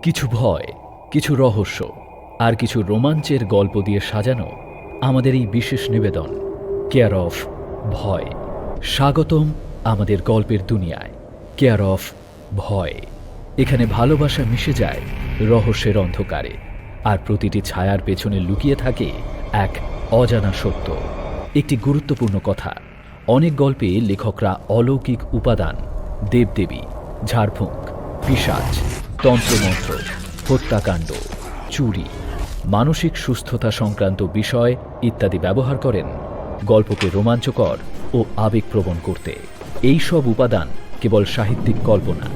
কিছু ভয়, কিছু রহস্য আর কিছু রোমাঞ্চের গল্প দিয়ে সাজানো আমাদের এই বিশেষ নিবেদন কেয়ার অফ ভয়। স্বাগতম আমাদের গল্পের দুনিয়ায় কেয়ার অফ ভয়। এখানে ভালোবাসা মিশে যায় রহস্যের অন্ধকারে, আর প্রতিটি ছায়ার পেছনে লুকিয়ে থাকে এক অজানা সত্য। একটি গুরুত্বপূর্ণ কথা, অনেক গল্পে লেখকরা অলৌকিক উপাদান, দেবদেবী, ঝাড়ফুঁক, পিশাচ, তন্ত্রমন্ত্র, হত্যাকাণ্ড, চুরি, মানসিক সুস্থতা সংক্রান্ত বিষয় ইত্যাদি ব্যবহার করেন গল্পকে রোমাঞ্চকর ও আবেগপ্রবণ করতে। এই সব উপাদান কেবল সাহিত্যিক কল্পনা।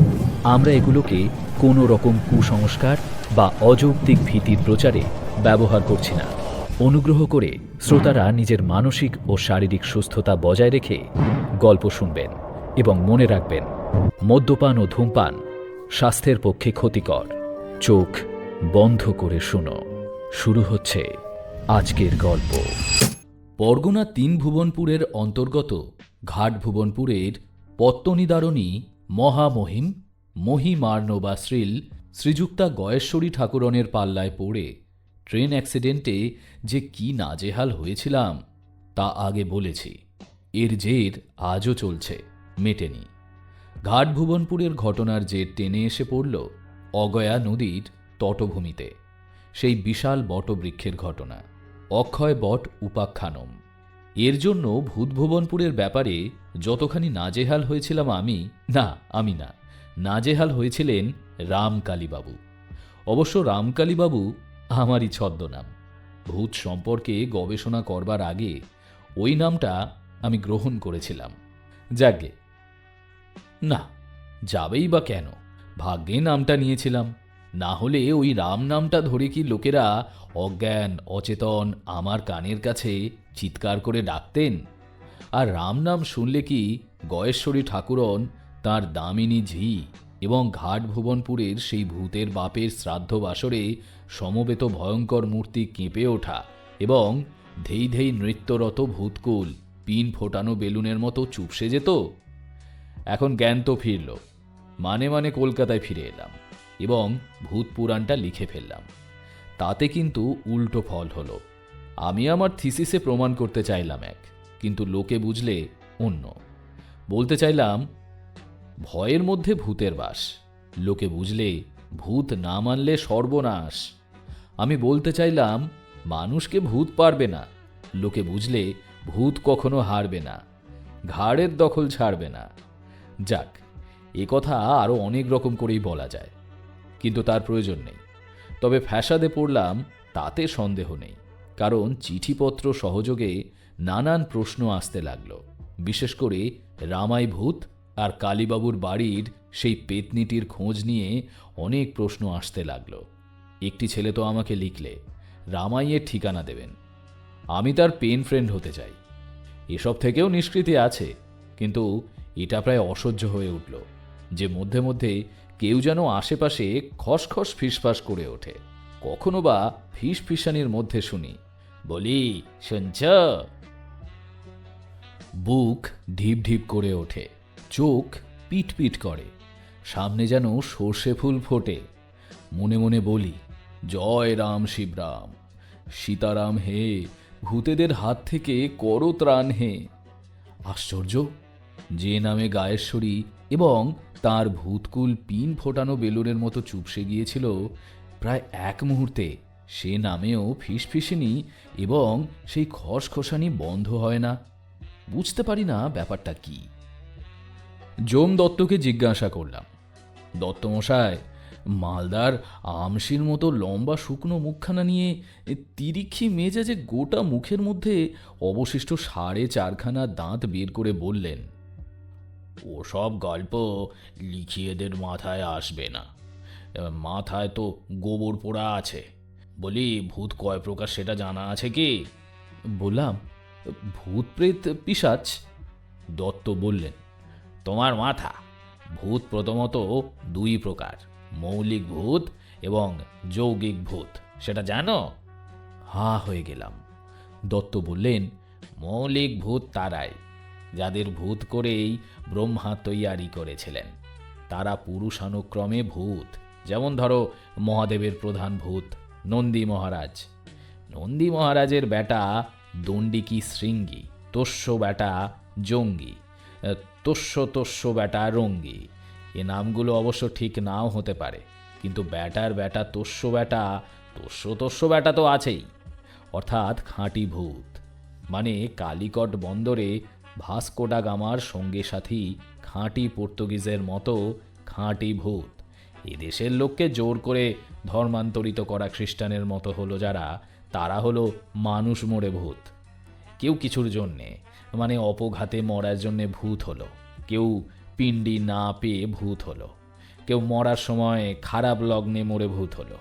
আমরা এগুলোকে কোনো রকম কুসংস্কার বা অযৌক্তিক ভীতির প্রচারে ব্যবহার করছি না। অনুগ্রহ করে শ্রোতারা নিজের মানসিক ও শারীরিক সুস্থতা বজায় রেখে গল্প শুনবেন এবং মনে রাখবেন, মদ্যপান ও ধূমপান স্বাস্থ্যের পক্ষে ক্ষতিকর। চোখ বন্ধ করে শুনো। শুরু হচ্ছে আজকের গল্প। বরগুনা ৩ ভুবনপুরের অন্তর্গত ঘাটভুবনপুরের পত্তনিদারণী মহামহিম মহিমার্ণবা শ্রীযুক্তা গয়েশ্বরী ঠাকুরনের পাল্লায় পড়ে ট্রেন অ্যাক্সিডেন্টে যে কি নাজেহাল হয়েছিলাম তা আগে বলেছি। এর জের আজও চলছে, মেটেনি। ঘাটভুবনপুরের ঘটনার জের টেনে এসে পড়ল অগয়া নদীর তটভূমিতে, সেই বিশাল বটবৃক্ষের ঘটনা, অক্ষয় বট উপাখ্যানম। এর জন্য ভূতভুবনপুরের ব্যাপারে যতখানি নাজেহাল হয়েছিলাম আমি না, নাজেহাল হয়েছিলেন রামকালীবাবু। অবশ্য রামকালীবাবু আমারই ছদ্মনাম। ভূত সম্পর্কে গবেষণা করবার আগে ওই নামটা আমি গ্রহণ করেছিলাম। যাকে না, যাবেই বা কেন, ভাগ্যে নামটা নিয়েছিলাম। না হলে ওই রাম নামটা ধরে কি লোকেরা অজ্ঞান অচেতন আমার কানের কাছে চিৎকার করে ডাকতেন? আর রাম নাম শুনলে কি গয়েশ্বরী ঠাকুরন তাঁর দামিনী ঝি এবং ঘাটভুবনপুরের সেই ভূতের বাপের শ্রাদ্ধ বাসরে সমবেত ভয়ঙ্কর মূর্তি কেঁপে ওঠা এবং ধেই ধেই নৃত্যরত ভূতকুল পিন ফোটানো বেলুনের মতো চুপসে যেত? এখন জ্ঞান তো ফিরল, মানে কলকাতায় ফিরে এলাম এবং ভূত পুরাণটা লিখে ফেললাম। তাতে কিন্তু উল্টো ফল হলো। আমি আমার থিসিসে প্রমাণ করতে চাইলাম এক, কিন্তু লোকে বুঝলে অন্য। বলতে চাইলাম ভয়ের মধ্যে ভূতের বাস, লোকে বুঝলে ভূত না মানলে সর্বনাশ। আমি বলতে চাইলাম মানুষকে ভূত পারবে না, লোকে বুঝলে ভূত কখনো হারবে না, ঘাড়ের দখল ছাড়বে না। যাক, এ কথা আরও অনেক রকম করেই বলা যায়, কিন্তু তার প্রয়োজন নেই। তবে ফ্যাসাদে পড়লাম তাতে সন্দেহ নেই, কারণ চিঠিপত্র সহযোগে নানান প্রশ্ন আসতে লাগল। বিশেষ করে রামাই ভূত আর কালীবাবুর বাড়ির সেই পেতনিটির খোঁজ নিয়ে অনেক প্রশ্ন আসতে লাগল। একটি ছেলে তো আমাকে লিখলে রামাইয়ের ঠিকানা দেবেন, আমি তার পেন ফ্রেন্ড হতে চাই। এসব থেকেও নিষ্কৃতি আছে, কিন্তু এটা প্রায় অসহ্য হয়ে উঠল যে মধ্যে মধ্যে কেউ যেন আশেপাশে খসখস ফিসফাস করে ওঠে। কখনো বা ফিসফিসানির মধ্যে শুনি, বলি শুনছ? বুক ঢিপ ঢিপ করে ওঠে, চোখ পিট পিট করে, সামনে যেন সর্ষে ফুল ফোটে। মনে মনে বলি, জয় রাম শিবরাম, সীতারাম হে, ভূতেদের হাত থেকে করো ত্রাণ হে। আশ্চর্য, যে নামে গায়েশ্বরী এবং তার ভূতকুল পিন ফোটানো বেলুনের মতো চুপসে গিয়েছিল, প্রায় এক মুহূর্তে সে নামেও ফিসফিসিনি এবং সেই খসখসানি বন্ধ হয় না। বুঝতে পারি না ব্যাপারটা কি। যম দত্তকে জিজ্ঞাসা করলাম, দত্তমশাই, মালদার আমশির মতো লম্বা শুকনো মুখখানা নিয়ে তিরিক্ষি মেজাজে গোটা মুখের মধ্যে অবশিষ্ট 4.5খানা দাঁত বের করে বললেন, ওসব গল্প লিখিয়েদের মাথায় আসবে না, মাথায় তো গোবর পোড়া আছে। বলি, ভূত কয় প্রকার সেটা জানা আছে কি? বললাম, ভূত প্রেত পিশাচ। দত্ত বললেন, তোমার মাথা, ভূত প্রথমত 2 প্রকার, মৌলিক ভূত এবং যৌগিক ভূত, সেটা জানো? হা হয়ে গেলাম। দত্ত বললেন, মৌলিক ভূত তারাই যাদের ভূত করেই ব্রহ্মা তৈয়ারি করেছিলেন। তারা পুরুষানুক্রমে ভূত, যেমন ধরো মহাদেবের প্রধান ভূত নন্দী মহারাজ। নন্দী মহারাজের বেটা দণ্ডিকী শৃঙ্গী, তোষ্য বেটা জঙ্গি, তোষ্য বেটা রঙ্গি। এ নামগুলো অবশ্য ঠিক নাও হতে পারে, কিন্তু বেটার বেটা তোষ্য বেটা তো আছেই, অর্থাৎ খাঁটি ভূত। মানে কালিকট বন্দরে ভাস্কো ডা গামার সঙ্গে সাথী খাঁটি পর্তুগিজের মতো খাঁটি ভূত। এদেশের লোককে জোর করে ধর্মান্তরিত করা খ্রিস্টানের মতো হলো যারা, তারা হলো মানুষ মোড়ে ভূত। কেউ কিছুর জন্যে, মানে অপঘাতে মরার জন্যে ভূত হলো, কেউ পিণ্ডি না পেয়ে ভূত হলো, কেউ মরার সময় খারাপ লগ্নে মরে ভূত হলো।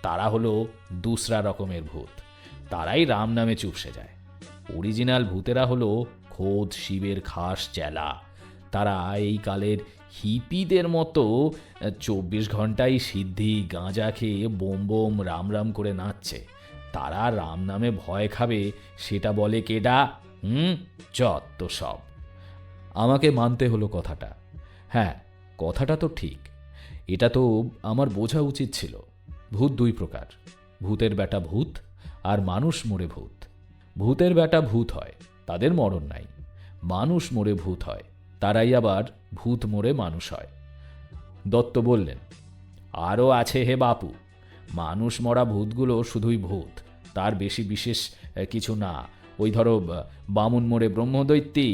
তারা হলো দুসরা রকমের ভূত, তারাই রাম নামে চুপসে যায়। অরিজিনাল ভূতেরা হলো খোদ শিবের খাস চেলা। তারা এই কালের হিপিদের মতো 24 ঘন্টাই সিদ্ধি গাঁজা খেয়ে বোম বোম রাম রাম করে নাচছে। তারা রাম নামে ভয় খাবে সেটা বলে কেডা? যত সব। আমাকে মানতে হলো কথাটা। হ্যাঁ, কথাটা তো ঠিক। এটা তো আমার বোঝা উচিত ছিল। ভূত দুই প্রকার, ভূতের বেটা ভূত আর মানুষ মোড়ে ভূত। ভূতের বেটা ভূত হয়, তাদের মরণ নাই। মানুষ মোড়ে ভূত হয়, তারাই আবার ভূত মোড়ে মানুষ হয়। দত্ত বললেন, আরও আছে হে বাপু, মানুষ মরা ভূতগুলো শুধুই ভূত, তার বেশি বিশেষ কিছু না। ওই ধরো বামুন মোড়ে ব্রহ্মদৈত্যী,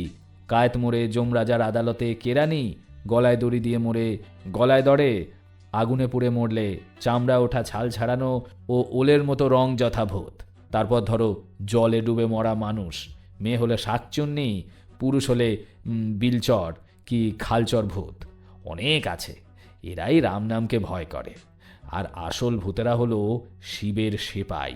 কায়েত মোড়ে যমরাজার আদালতে কেরানি, গলায় দড়ি দিয়ে মোড়ে গলায় দড়ে, আগুনে পুড়ে মরলে চামড়া ওঠা ছাল ছাড়ানো ও ওলের মতো রং যথাভূত। তারপর ধরো জলে ডুবে মরা মানুষ, মেয়ে হলে শাকচুন্নি, পুরুষ হলে বিলচর কি খালচর ভূত। অনেক আছে, এরাই রাম নামকে ভয় করে। আর আসল ভূতেরা হলো শিবের সেপাই,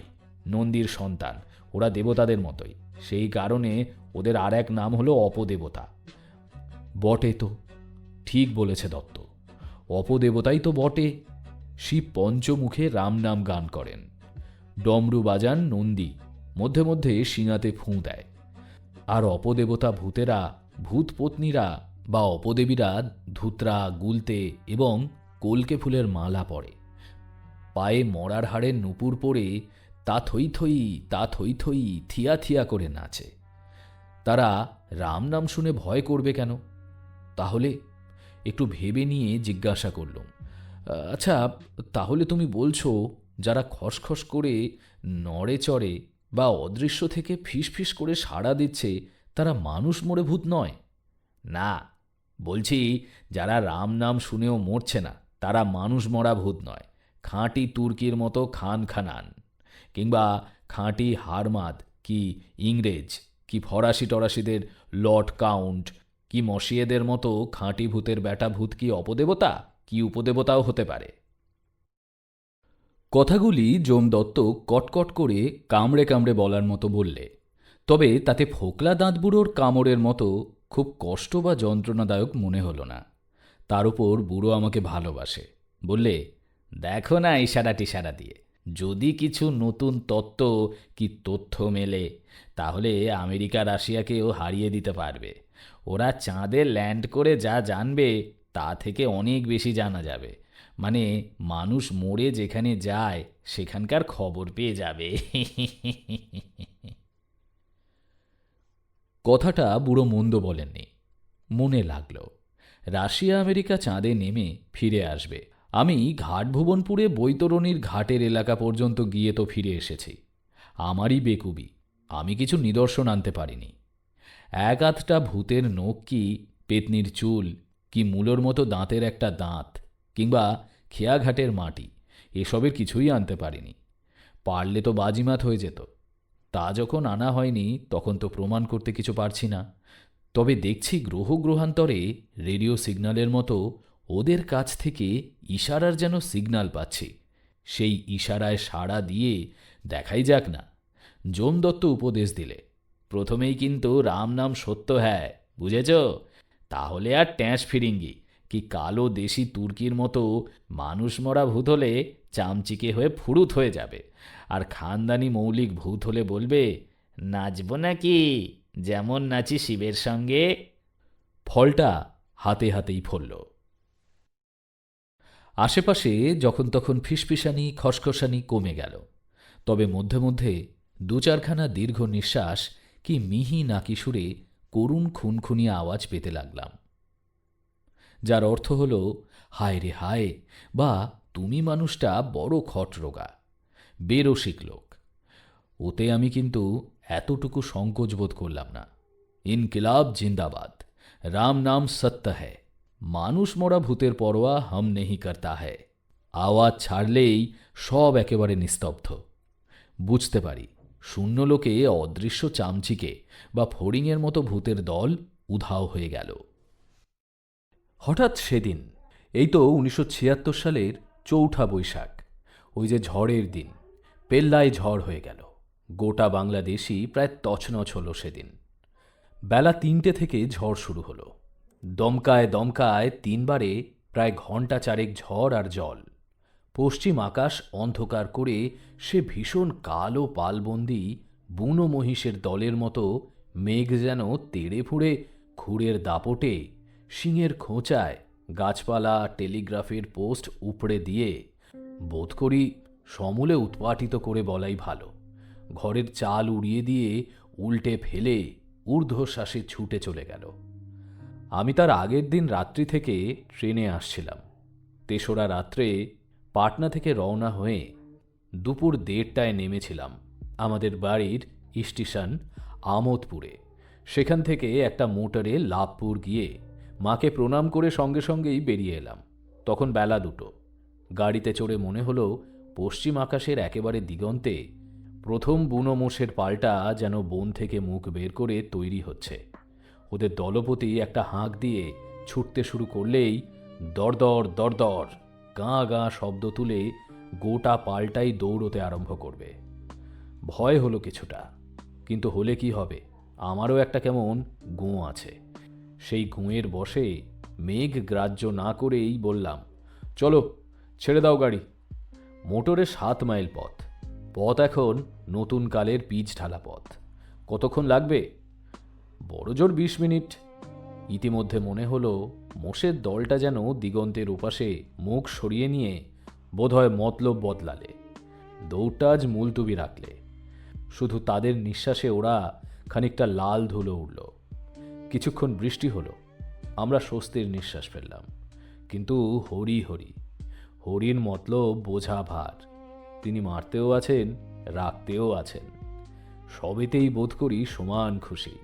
নন্দীর সন্তান। ওরা দেবতাদের মতোই, সেই কারণে ওদের আর এক নাম হলো অপদেবতা। বটে তো, ঠিক বলেছে দত্ত, অপদেবতাই তো বটে। শিব পঞ্চমুখে রাম নাম গান করেন, ডমরু বাজান নন্দী, মধ্যে মধ্যে শিঙাতে ফুঁ দেয়। আর অপদেবতা ভূতেরা, ভূত পত্নীরা বা অপদেবীরা ধুতরা, গুলতে এবং কলকে ফুলের মালা পরে, পায়ে মরার হাড়ের নুপুর পরে তা থই থই থিয়া থিয়া করে নাচে। তারা রাম নাম শুনে ভয় করবে কেন? তাহলে একটু ভেবে নিয়ে জিজ্ঞাসা করলুম, আচ্ছা, তাহলে তুমি বলছো যারা খসখস করে নড়ে চড়ে বা অদৃশ্য থেকে ফিস করে সাড়া দিচ্ছে তারা মানুষ মোড়ে ভূত নয়? না, বলছি যারা রাম নাম শুনেও মরছে না তারা মানুষ মরা ভূত নয়। খাঁটি তুর্কির মতো খান খানান, কিংবা খাঁটি হারমাদ কি ইংরেজ কি ফরাসি টরাসিদের লর্ড কাউন্ট কি মসিয়েদের মতো খাঁটি ভূতের বেটা ভূত কি অপদেবতা কি উপদেবতাও হতে পারে। কথাগুলি যমদত্ত কটকট করে কামড়ে কামড়ে বলার মতো বললে, তবে তাতে ফোকলা দাঁতবুড়োর কামড়ের মতো খুব কষ্ট বা যন্ত্রণাদায়ক মনে হলো না। তার উপর বুড়ো আমাকে ভালোবাসে, বললে, দেখো না ইশারা টিশারা দিয়ে, যদি কিছু নতুন তত্ত্ব কি তথ্য মেলে তাহলে আমেরিকা রাশিয়াকেও হারিয়ে দিতে পারবে। ওরা চাঁদে ল্যান্ড করে যা জানবে তা থেকে অনেক বেশি জানা যাবে। মানে মানুষ মরে যেখানে যায় সেখানকার খবর পেয়ে যাবে। কথাটা বুড়ো মন্দ বলেননি, মনে লাগল। রাশিয়া আমেরিকা চাঁদে নেমে ফিরে আসবে। আমি ঘাটভুবনপুরে বৈতরণীর ঘাটের এলাকা পর্যন্ত গিয়ে তো ফিরে এসেছি। আমারই বেকুবি, আমি কিছু নিদর্শন আনতে পারিনি। এক আধটা ভূতের নখ কি পেতনির চুল কি মূলোর মতো দাঁতের একটা দাঁত কিংবা খেয়াঘাটের মাটি, এসবের কিছুই আনতে পারিনি। পারলে তো বাজিমাত হয়ে যেত। তা যখন আনা হয়নি তখন তো প্রমাণ করতে কিছু পারছি না। তবে দেখছি গ্রহ গ্রহান্তরে রেডিও সিগন্যালের মতো ওদের কাছ থেকে ইশারার যেন সিগন্যাল পাচ্ছি। সেই ইশারায় সাড়া দিয়ে দেখাই যাক না। যমদত্ত উপদেশ দিলে, প্রথমেই কিন্তু রাম নাম সত্য, হ্যাঁ বুঝেছ? তাহলে আর ট্যাঁস ফিরিঙ্গি কি কালো দেশি তুর্কির মতো মানুষ মরা ভূত হলে চামচিকে হয়ে ফুরুত হয়ে যাবে, আর খানদানি মৌলিক ভূত হলে বলবে, নাচব নাকি যেমন নাচি শিবের সঙ্গে। ফলটা হাতে হাতেই ফলল। আশেপাশে যখন তখন ফিসফিসানি খসখসানি কমে গেল, তবে মধ্যে মধ্যে দু চারখানা দীর্ঘ নিঃশ্বাস কি মিহি নাকি সুরে করুণ খুনখুনি আওয়াজ পেতে লাগলাম, যার অর্থ হল হায় রে হায়, বা তুমি মানুষটা বড় খটরোগা, বেরসিক লোক। ওতে আমি কিন্তু এতটুকু সংকোচ বোধ করলাম না। ইনকিলাব জিন্দাবাদ, রাম নাম সত্য হ্যায়, মানুষ মরা ভূতের পরোয়া হাম নেহি করতা হ্যায়। আওয়াজ ছাড়লেই সব একেবারে নিস্তব্ধ। বুঝতে পারি শূন্য লোকে অদৃশ্য চামচিকে বা ফড়িংয়ের মতো ভূতের দল উধাও হয়ে গেল। হঠাৎ সেদিন, এই তো 1976 সালের 4 বৈশাখ, ওই যে ঝড়ের দিন, পেল্লায় ঝড় হয়ে গেল। গোটা বাংলাদেশই প্রায় তছনছ হল সেদিন। বেলা 3টে থেকে ঝড় শুরু হলো। দমকায় দমকায় 3বারে প্রায় ঘণ্টা চারেক ঝড় আর জল। পশ্চিম আকাশ অন্ধকার করে সে ভীষণ কালো পালবন্দি বুনো মহিষের দলের মতো মেঘ যেন তেড়ে ফুঁড়ে খুঁড়ের দাপটে, শিঙের খোঁচায়, গাছপালা, টেলিগ্রাফের পোস্ট উপড়ে দিয়ে, বোধ করি সমূলে উৎপাটিত করে বলাই ভালো, ঘরের চাল উড়িয়ে দিয়ে উল্টে ফেলে ঊর্ধ্বশ্বাসে ছুটে চলে গেল। আমি তার আগের দিন রাত্রি থেকে ট্রেনে আসছিলাম। 3রা রাত্রে পাটনা থেকে রওনা হয়ে দুপুর 1:30টায় নেমেছিলাম আমাদের বাড়ির স্টেশন আমোদপুরে। সেখান থেকে একটা মোটরে লাভপুর গিয়ে মাকে প্রণাম করে সঙ্গে সঙ্গেই বেরিয়ে এলাম। তখন বেলা 2টো। গাড়িতে চড়ে মনে হলো পশ্চিম আকাশের একেবারে দিগন্তে প্রথম বুনো মোষের পালটা যেন বন থেকে মুখ বের করে তৈরি হচ্ছে। ওদের দলপতি একটা হাঁক দিয়ে ছুটতে শুরু করলেই দরদর দরদর গাঁ গাঁ শব্দ তুলে গোটা পালটাই দৌড়তে আরম্ভ করবে। ভয় হলো কিছুটা, কিন্তু হলে কি হবে, আমারও একটা কেমন গোঁ আছে। সেই গোঁয়ের বশে মেঘ গ্রাহ্য না করেই বললাম, চলো ছেড়ে দাও গাড়ি। মোটরে 7 মাইল পথ। পথ এখন নতুন কালের পিচ ঢালা পথ। কতক্ষণ লাগবে? বড় জোর 20 মিনিট। ইতিমধ্যে মনে হলো মোষের দলটা যেন দিগন্তের ওপাশে মুখ সরিয়ে নিয়ে বোধহয় মতলব বদলালে, দৌড়টা আজ মুলতুবি রাখলে। শুধু তাদের নিঃশ্বাসে ওরা খানিকটা লাল ধুলো উঠল। কিছুক্ষণ বৃষ্টি হলো, আমরা স্বস্তির নিঃশ্বাস ফেললাম। কিন্তু হরি হরি, হরির মতলব বোঝা ভার। তিনি মারতেও আছেন, রাখতেও আছেন। সবেতেই বোধ করি সমান খুশি।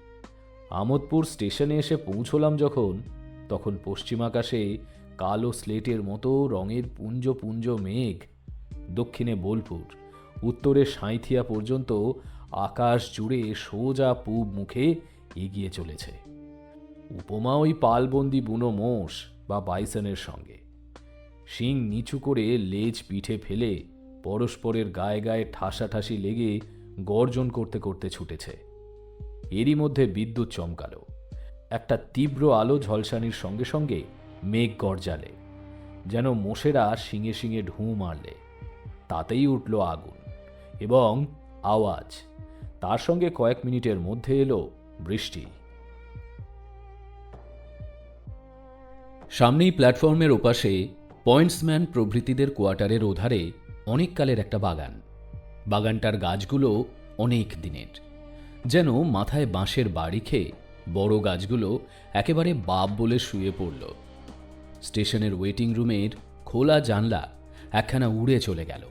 আমোদপুর স্টেশনে এসে পৌঁছলাম যখন, তখন পশ্চিম আকাশে কালো স্লেটের মতো রঙের পুঞ্জ পুঞ্জ মেঘ দক্ষিণে বোলপুর, উত্তরে সাঁইথিয়া পর্যন্ত আকাশ জুড়ে সোজা পূব মুখে এগিয়ে চলেছে। উপমা ওই পালবন্দি বুনো মোষ বা বাইসনের সঙ্গে। শিং নিচু করে লেজ পিঠে ফেলে পরস্পরের গায়ে গায়ে ঠাসাঠাসি লেগে গর্জন করতে করতে ছুটেছে। এরই মধ্যে বিদ্যুৎ চমকালো। একটা তীব্র আলো ঝলসানির সঙ্গে সঙ্গে মেঘ গর্জালে, যেন মোষেরা শিঙে শিঙে ঢুঁ মারলে। তাতেই উঠল আগুন এবং আওয়াজ। তার সঙ্গে কয়েক মিনিটের মধ্যে এলো বৃষ্টি। সামনেই প্ল্যাটফর্মের ওপাশে পয়েন্টসম্যান প্রভৃতিদের কোয়ার্টারের ওধারে অনেককালের একটা বাগান। বাগানটার গাছগুলো অনেক দিনের, যেন মাথায় বাঁশের বাড়ি খেয়ে বড় গাছগুলো একেবারে বাপ বলে শুয়ে পড়ল। স্টেশনের ওয়েটিং রুমের খোলা জানলা একখানা উড়ে চলে গেল।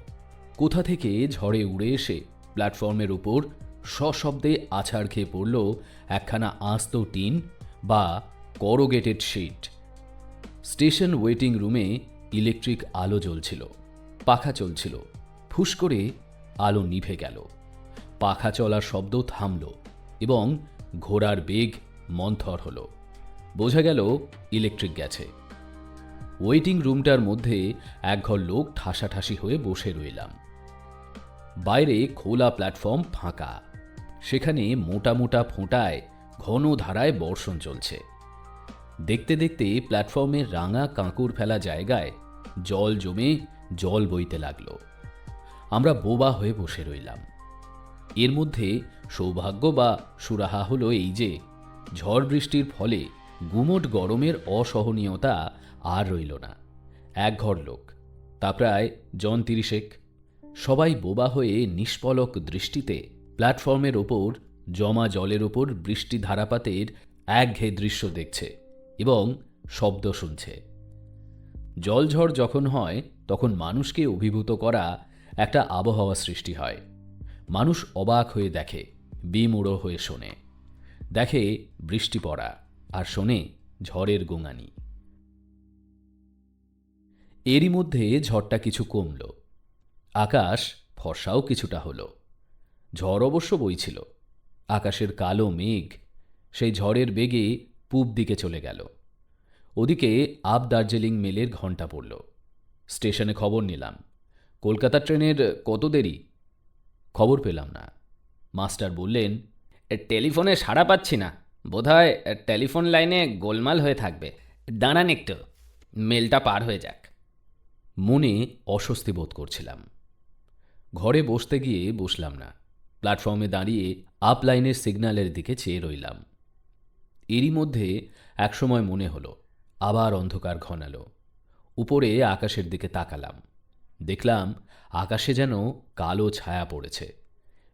কোথা থেকে ঝড়ে উড়ে এসে প্ল্যাটফর্মের উপর সশব্দে আছাড় খেয়ে পড়ল একখানা আস্ত টিন বা করোগেটেড শিট। স্টেশন ওয়েটিং রুমে ইলেকট্রিক আলো জ্বলছিল, পাখা চলছিল। ফুস করে আলো নিভে গেল, পাখা চলার শব্দ থামল এবং ঘোড়ার বেগ মন্থর হল। বোঝা গেল ইলেকট্রিক গেছে। ওয়েটিং রুমটার মধ্যে একঘর লোক ঠাসাঠাসি হয়ে বসে রইলাম। বাইরে খোলা প্ল্যাটফর্ম ফাঁকা, সেখানে মোটা মোটা ফোঁটায় ঘন ধারায় বর্ষণ চলছে। দেখতে দেখতে প্ল্যাটফর্মের রাঙা কাঁকুর ফেলা জায়গায় জল জমে জল বইতে লাগলো। আমরা বোবা হয়ে বসে রইলাম। এর মধ্যে সৌভাগ্য বা সুরাহা হলো এই যে ঝড় বৃষ্টির ফলে গুমোট গরমের অসহনীয়তা আর রইল না। এক ঘর লোক, তা প্রায় জন 30 সবাই বোবা হয়ে নিষ্পলক দৃষ্টিতে প্ল্যাটফর্মের ওপর জমা জলের ওপর বৃষ্টি ধারাপাতের একঘেয়ে দৃশ্য দেখছে এবং শব্দ শুনছে। জলঝড় যখন হয় তখন মানুষকে অভিভূত করা একটা আবহাওয়া সৃষ্টি হয়। মানুষ অবাক হয়ে দেখে, বিমূঢ় হয়ে শোনে। দেখে বৃষ্টি পড়া আর শোনে ঝড়ের গোঙানি। এরই মধ্যে ঝড়টা কিছু কমল, আকাশ ফর্সাও কিছুটা হলো। ঝড় অবশ্য বইছিল। আকাশের কালো মেঘ সেই ঝড়ের বেগে পূব দিকে চলে গেল। ওদিকে আপ দার্জিলিং মেলের ঘণ্টা পড়ল। স্টেশনে খবর নিলাম, কলকাতা ট্রেনের কত দেরি। খবর পেলাম না। মাস্টার বললেন, টেলিফোনে সাড়া পাচ্ছি না, বোধহয় টেলিফোন লাইনে গোলমাল হয়ে থাকবে, দাঁড়ান একটু, মেলটা পার হয়ে যাক। মনে অস্বস্তি বোধ করছিলাম। ঘরে বসতে গিয়ে বসলাম না, প্ল্যাটফর্মে দাঁড়িয়ে আপ লাইনের সিগন্যালের দিকে চেয়ে রইলাম। এরই মধ্যে একসময় মনে হলো আবার অন্ধকার ঘনালো। উপরে আকাশের দিকে তাকালাম, দেখলাম আকাশে যেন কালো ছায়া পড়েছে,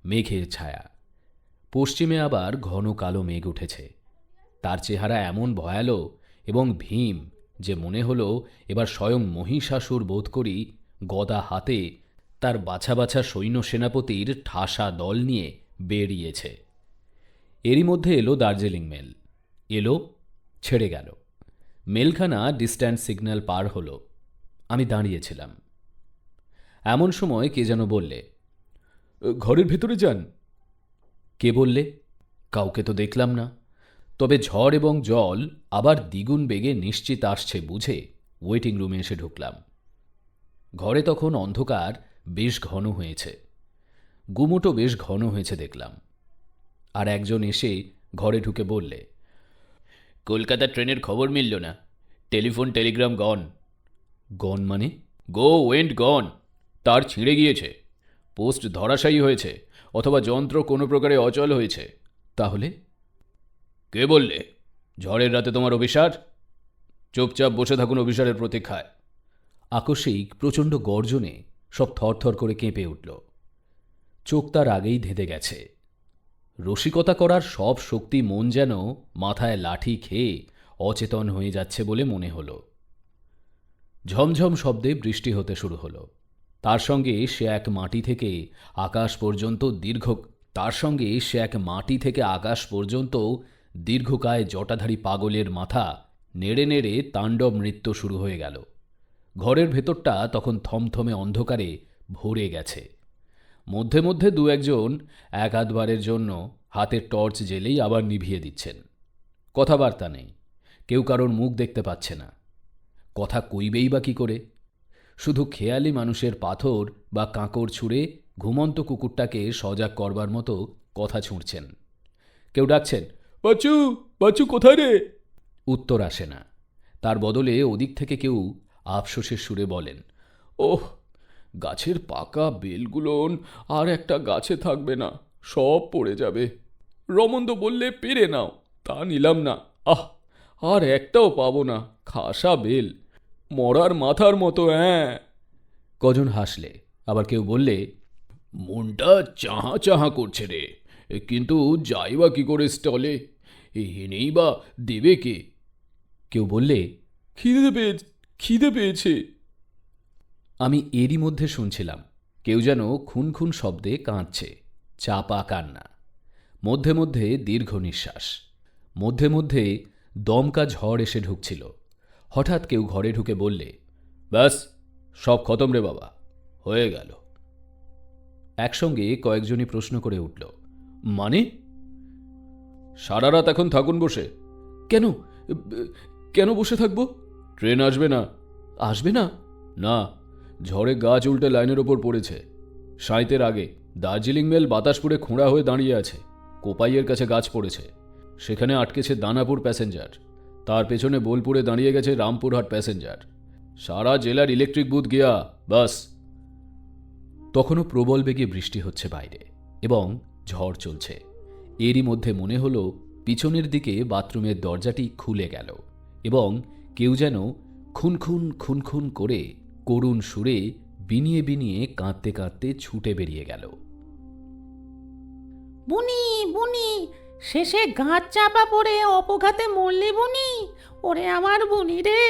মেঘের ছায়া। পশ্চিমে আবার ঘন কালো মেঘ উঠেছে। তার চেহারা এমন ভয়ালো এবং ভীম যে মনে হলো এবার স্বয়ং মহিষাসুর বোধ করি গদা হাতে তার বাছা বাছা সৈন্য সেনাপতির ঠাসা দল নিয়ে বেরিয়েছে। এরই মধ্যে এলো দার্জিলিং মেল। এলো, ছেড়ে গেল। মেলখানা ডিস্ট্যান্স সিগন্যাল পার হলো। আমি দাঁড়িয়েছিলাম। এমন সময় কে যেন বললে, ঘরের ভেতরে যান। কে বললে? কাউকে তো দেখলাম না। তবে ঝড় এবং জল আবার দ্বিগুণ বেগে নিশ্চিত আসছে বুঝে ওয়েটিং রুমে এসে ঢুকলাম। ঘরে তখন অন্ধকার বেশ ঘন হয়েছে, গুমোটো বেশ ঘন হয়েছে দেখলাম। আর একজন এসে ঘরে ঢুকে বললে, কলকাতা ট্রেনের খবর মিলল না, টেলিফোন টেলিগ্রাম গন। গন মানে? গো ওয়েন্ট গন, তার ছিঁড়ে গিয়েছে, পোস্ট ধরাশায়ী হয়েছে অথবা যন্ত্র কোনো প্রকারে অচল হয়েছে। তাহলে? কে বললে? ঝড়ের রাতে তোমার অভিসার? চুপচাপ বসে থাকুন অভিসারের প্রতীক্ষায়। আকস্মিক প্রচণ্ড গর্জনে সব থরথর করে কেঁপে উঠল। চোখ তার আগেই ধেঁধে গেছে। রসিকতা করার সব শক্তি মন যেন মাথায় লাঠি খেয়ে অচেতন হয়ে যাচ্ছে বলে মনে হল। ঝমঝম শব্দে বৃষ্টি হতে শুরু হলো। তার সঙ্গে সে এক মাটি থেকে আকাশ পর্যন্ত দীর্ঘকায় জটাধারী পাগলের মাথা নেড়ে নেড়ে তাণ্ডব নৃত্য শুরু হয়ে গেল। ঘরের ভেতরটা তখন থমথমে অন্ধকারে ভরে গেছে। মধ্যে মধ্যে দু একজন এক আধবারের জন্য হাতের টর্চ জ্বেলেই আবার নিভিয়ে দিচ্ছেন। কথাবার্তা নেই, কেউ কারোর মুখ দেখতে পাচ্ছে না। কথা কইবেই বা কী করে? শুধু খেয়ালি মানুষের পাথর বা কাঁকড় ছুঁড়ে ঘুমন্ত কুকুরটাকে সজাগ করবার মতো কথা ছুঁড়ছেন। কেউ ডাকছেন, বাচু, বাচু কোথায় রে? উত্তর আসে না। তার বদলে ওদিক থেকে কেউ আফসোসের সুরে বলেন, ওহ, গাছের পাকা বেলগুলোন আর একটা গাছে থাকবে না, সব পড়ে যাবে। রমন্দ বললে পেরে নাও, তা নিলাম না। আহ, আর একটাও পাবো না, খাসা বেল, মরার মাথার মতো। হ্যাঁ। কজন হাসলে, আবার কেউ বললে, মনটা চাহা চাহা করছে রে, কিন্তু যাই বা কি করে স্টলে, এনেই বা দেবে কে? কেউ বললে, খিদে পেয়েছে। আমি এরই মধ্যে শুনছিলাম কেউ যেন খুন খুন শব্দে কাঁদছে, চাপা কান্না, মধ্যে মধ্যে দীর্ঘ নিঃশ্বাস, মধ্যে মধ্যে দমকা ঝড় এসে ঢুকছিল। হঠাৎ কেউ ঘরে ঢুকে বললে, ব্যাস সব খতম রে বাবা, হয়ে গেল। একসঙ্গে কয়েকজনই প্রশ্ন করে উঠল, মানে? সারা রাত এখন থাকুন বসে। কেন? কেন বসে থাকবো? ট্রেন আসবে না। আসবে না? না, ঝড়ে গাছ উল্টে লাইনের ওপর পড়েছে। সাঁইতের আগে দার্জিলিং মেল বাতাসপুরে খোঁড়া হয়ে দাঁড়িয়ে আছে। কোপাইয়ের কাছে গাছ পড়েছে, সেখানে আটকেছে দানাপুর প্যাসেঞ্জার। তার পেছনে বোলপুরে দাঁড়িয়ে গেছে রামপুরহাট প্যাসেঞ্জার। সারা জেলার ইলেকট্রিক বুথ গিয়া, বাস। তখনও প্রবল বেগে বৃষ্টি হচ্ছে বাইরে এবং ঝড় চলছে। এরই মধ্যে মনে হলো পিছনের দিকে বাথরুমের দরজাটি খুলে গেল এবং কেউ যেন খুনখুন খুনখুন করে করুণ সুরে বিনিয়ে বিনিয়ে কাঁদতে কাঁদতে ছুটে বেরিয়ে গেল। বুনি বুনি, শেষে গাছ চাপা পড়ে অপঘাতে মরলি বুনি। ওরে আমার বুনি রে,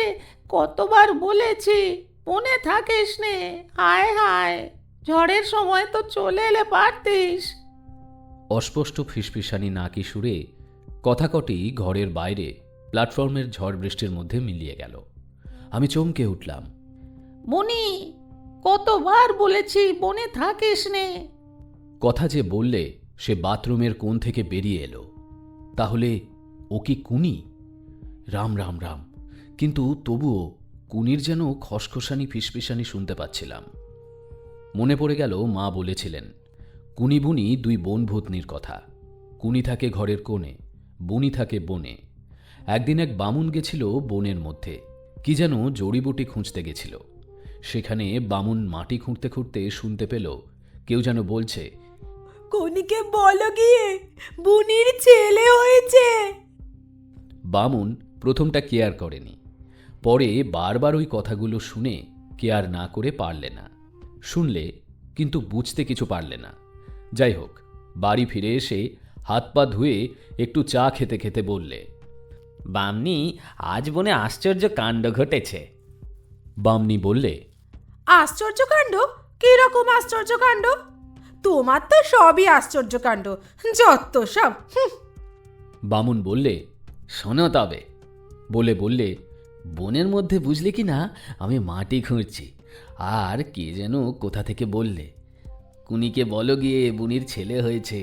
কতবার বলেছি মনে থাকিস নে। হায় হায়, ঝড়ের সময় তো চলে এলে পারতিস। অস্পষ্ট ফিসফিসানি নাকি সুরে কথা কটি ঘরের বাইরে প্ল্যাটফর্মের ঝড় বৃষ্টির মধ্যে মিলিয়ে গেল। আমি চমকে উঠলাম। বুনি, কতবার বলেছি মনে থাকিস নে। কথা যে বললে সে বাথরুমের কোণ থেকে বেরিয়ে এলো। তাহলে ও কি কুনি? রাম রাম রাম, কিন্তু তবুও কুনির যেন খসখসানি ফিসফিসানি শুনতে পাচ্ছিলাম। মনে পড়ে গেল মা বলেছিলেন কুনি বুনি দুই বোন ভূতনির কথা। কুনি থাকে ঘরের কোণে, বুনি থাকে বনে। একদিন এক বামুন গেছিল বনের মধ্যে, কি যেন জড়িবুটি খুঁজতে গেছিল। সেখানে বামুন মাটি খুঁড়তে খুঁড়তে শুনতে পেল কেউ যেন বলছে, কনিকে বলো গিয়ে বুনির ছেলে হয়েছে। বামুন প্রথমটা কেয়ার করেনি, পরে বারবার ওই কথাগুলো শুনে কেয়ার না করে পারলে না। শুনলে কিন্তু বুঝতে কিছু পারলে না। যাই হোক, বাড়ি ফিরে এসে হাত পা ধুয়ে একটু চা খেতে খেতে বললে, বামনি, আজ বনে আশ্চর্য কাণ্ড ঘটেছে। বামনি বললে, আশ্চর্যকাণ্ড? কিরকম আশ্চর্যকাণ্ড? তোমার তো সবই আশ্চর্যকাণ্ড, যত সব। বামুন বললে, শোনো তবে। বলে বললে, বনের মধ্যে বুঝলে কি না আমি মাটি খুঁড়ছি, আর কে যেন কোথা থেকে বললে কুনিকে বলো গিয়ে বুনির ছেলে হয়েছে।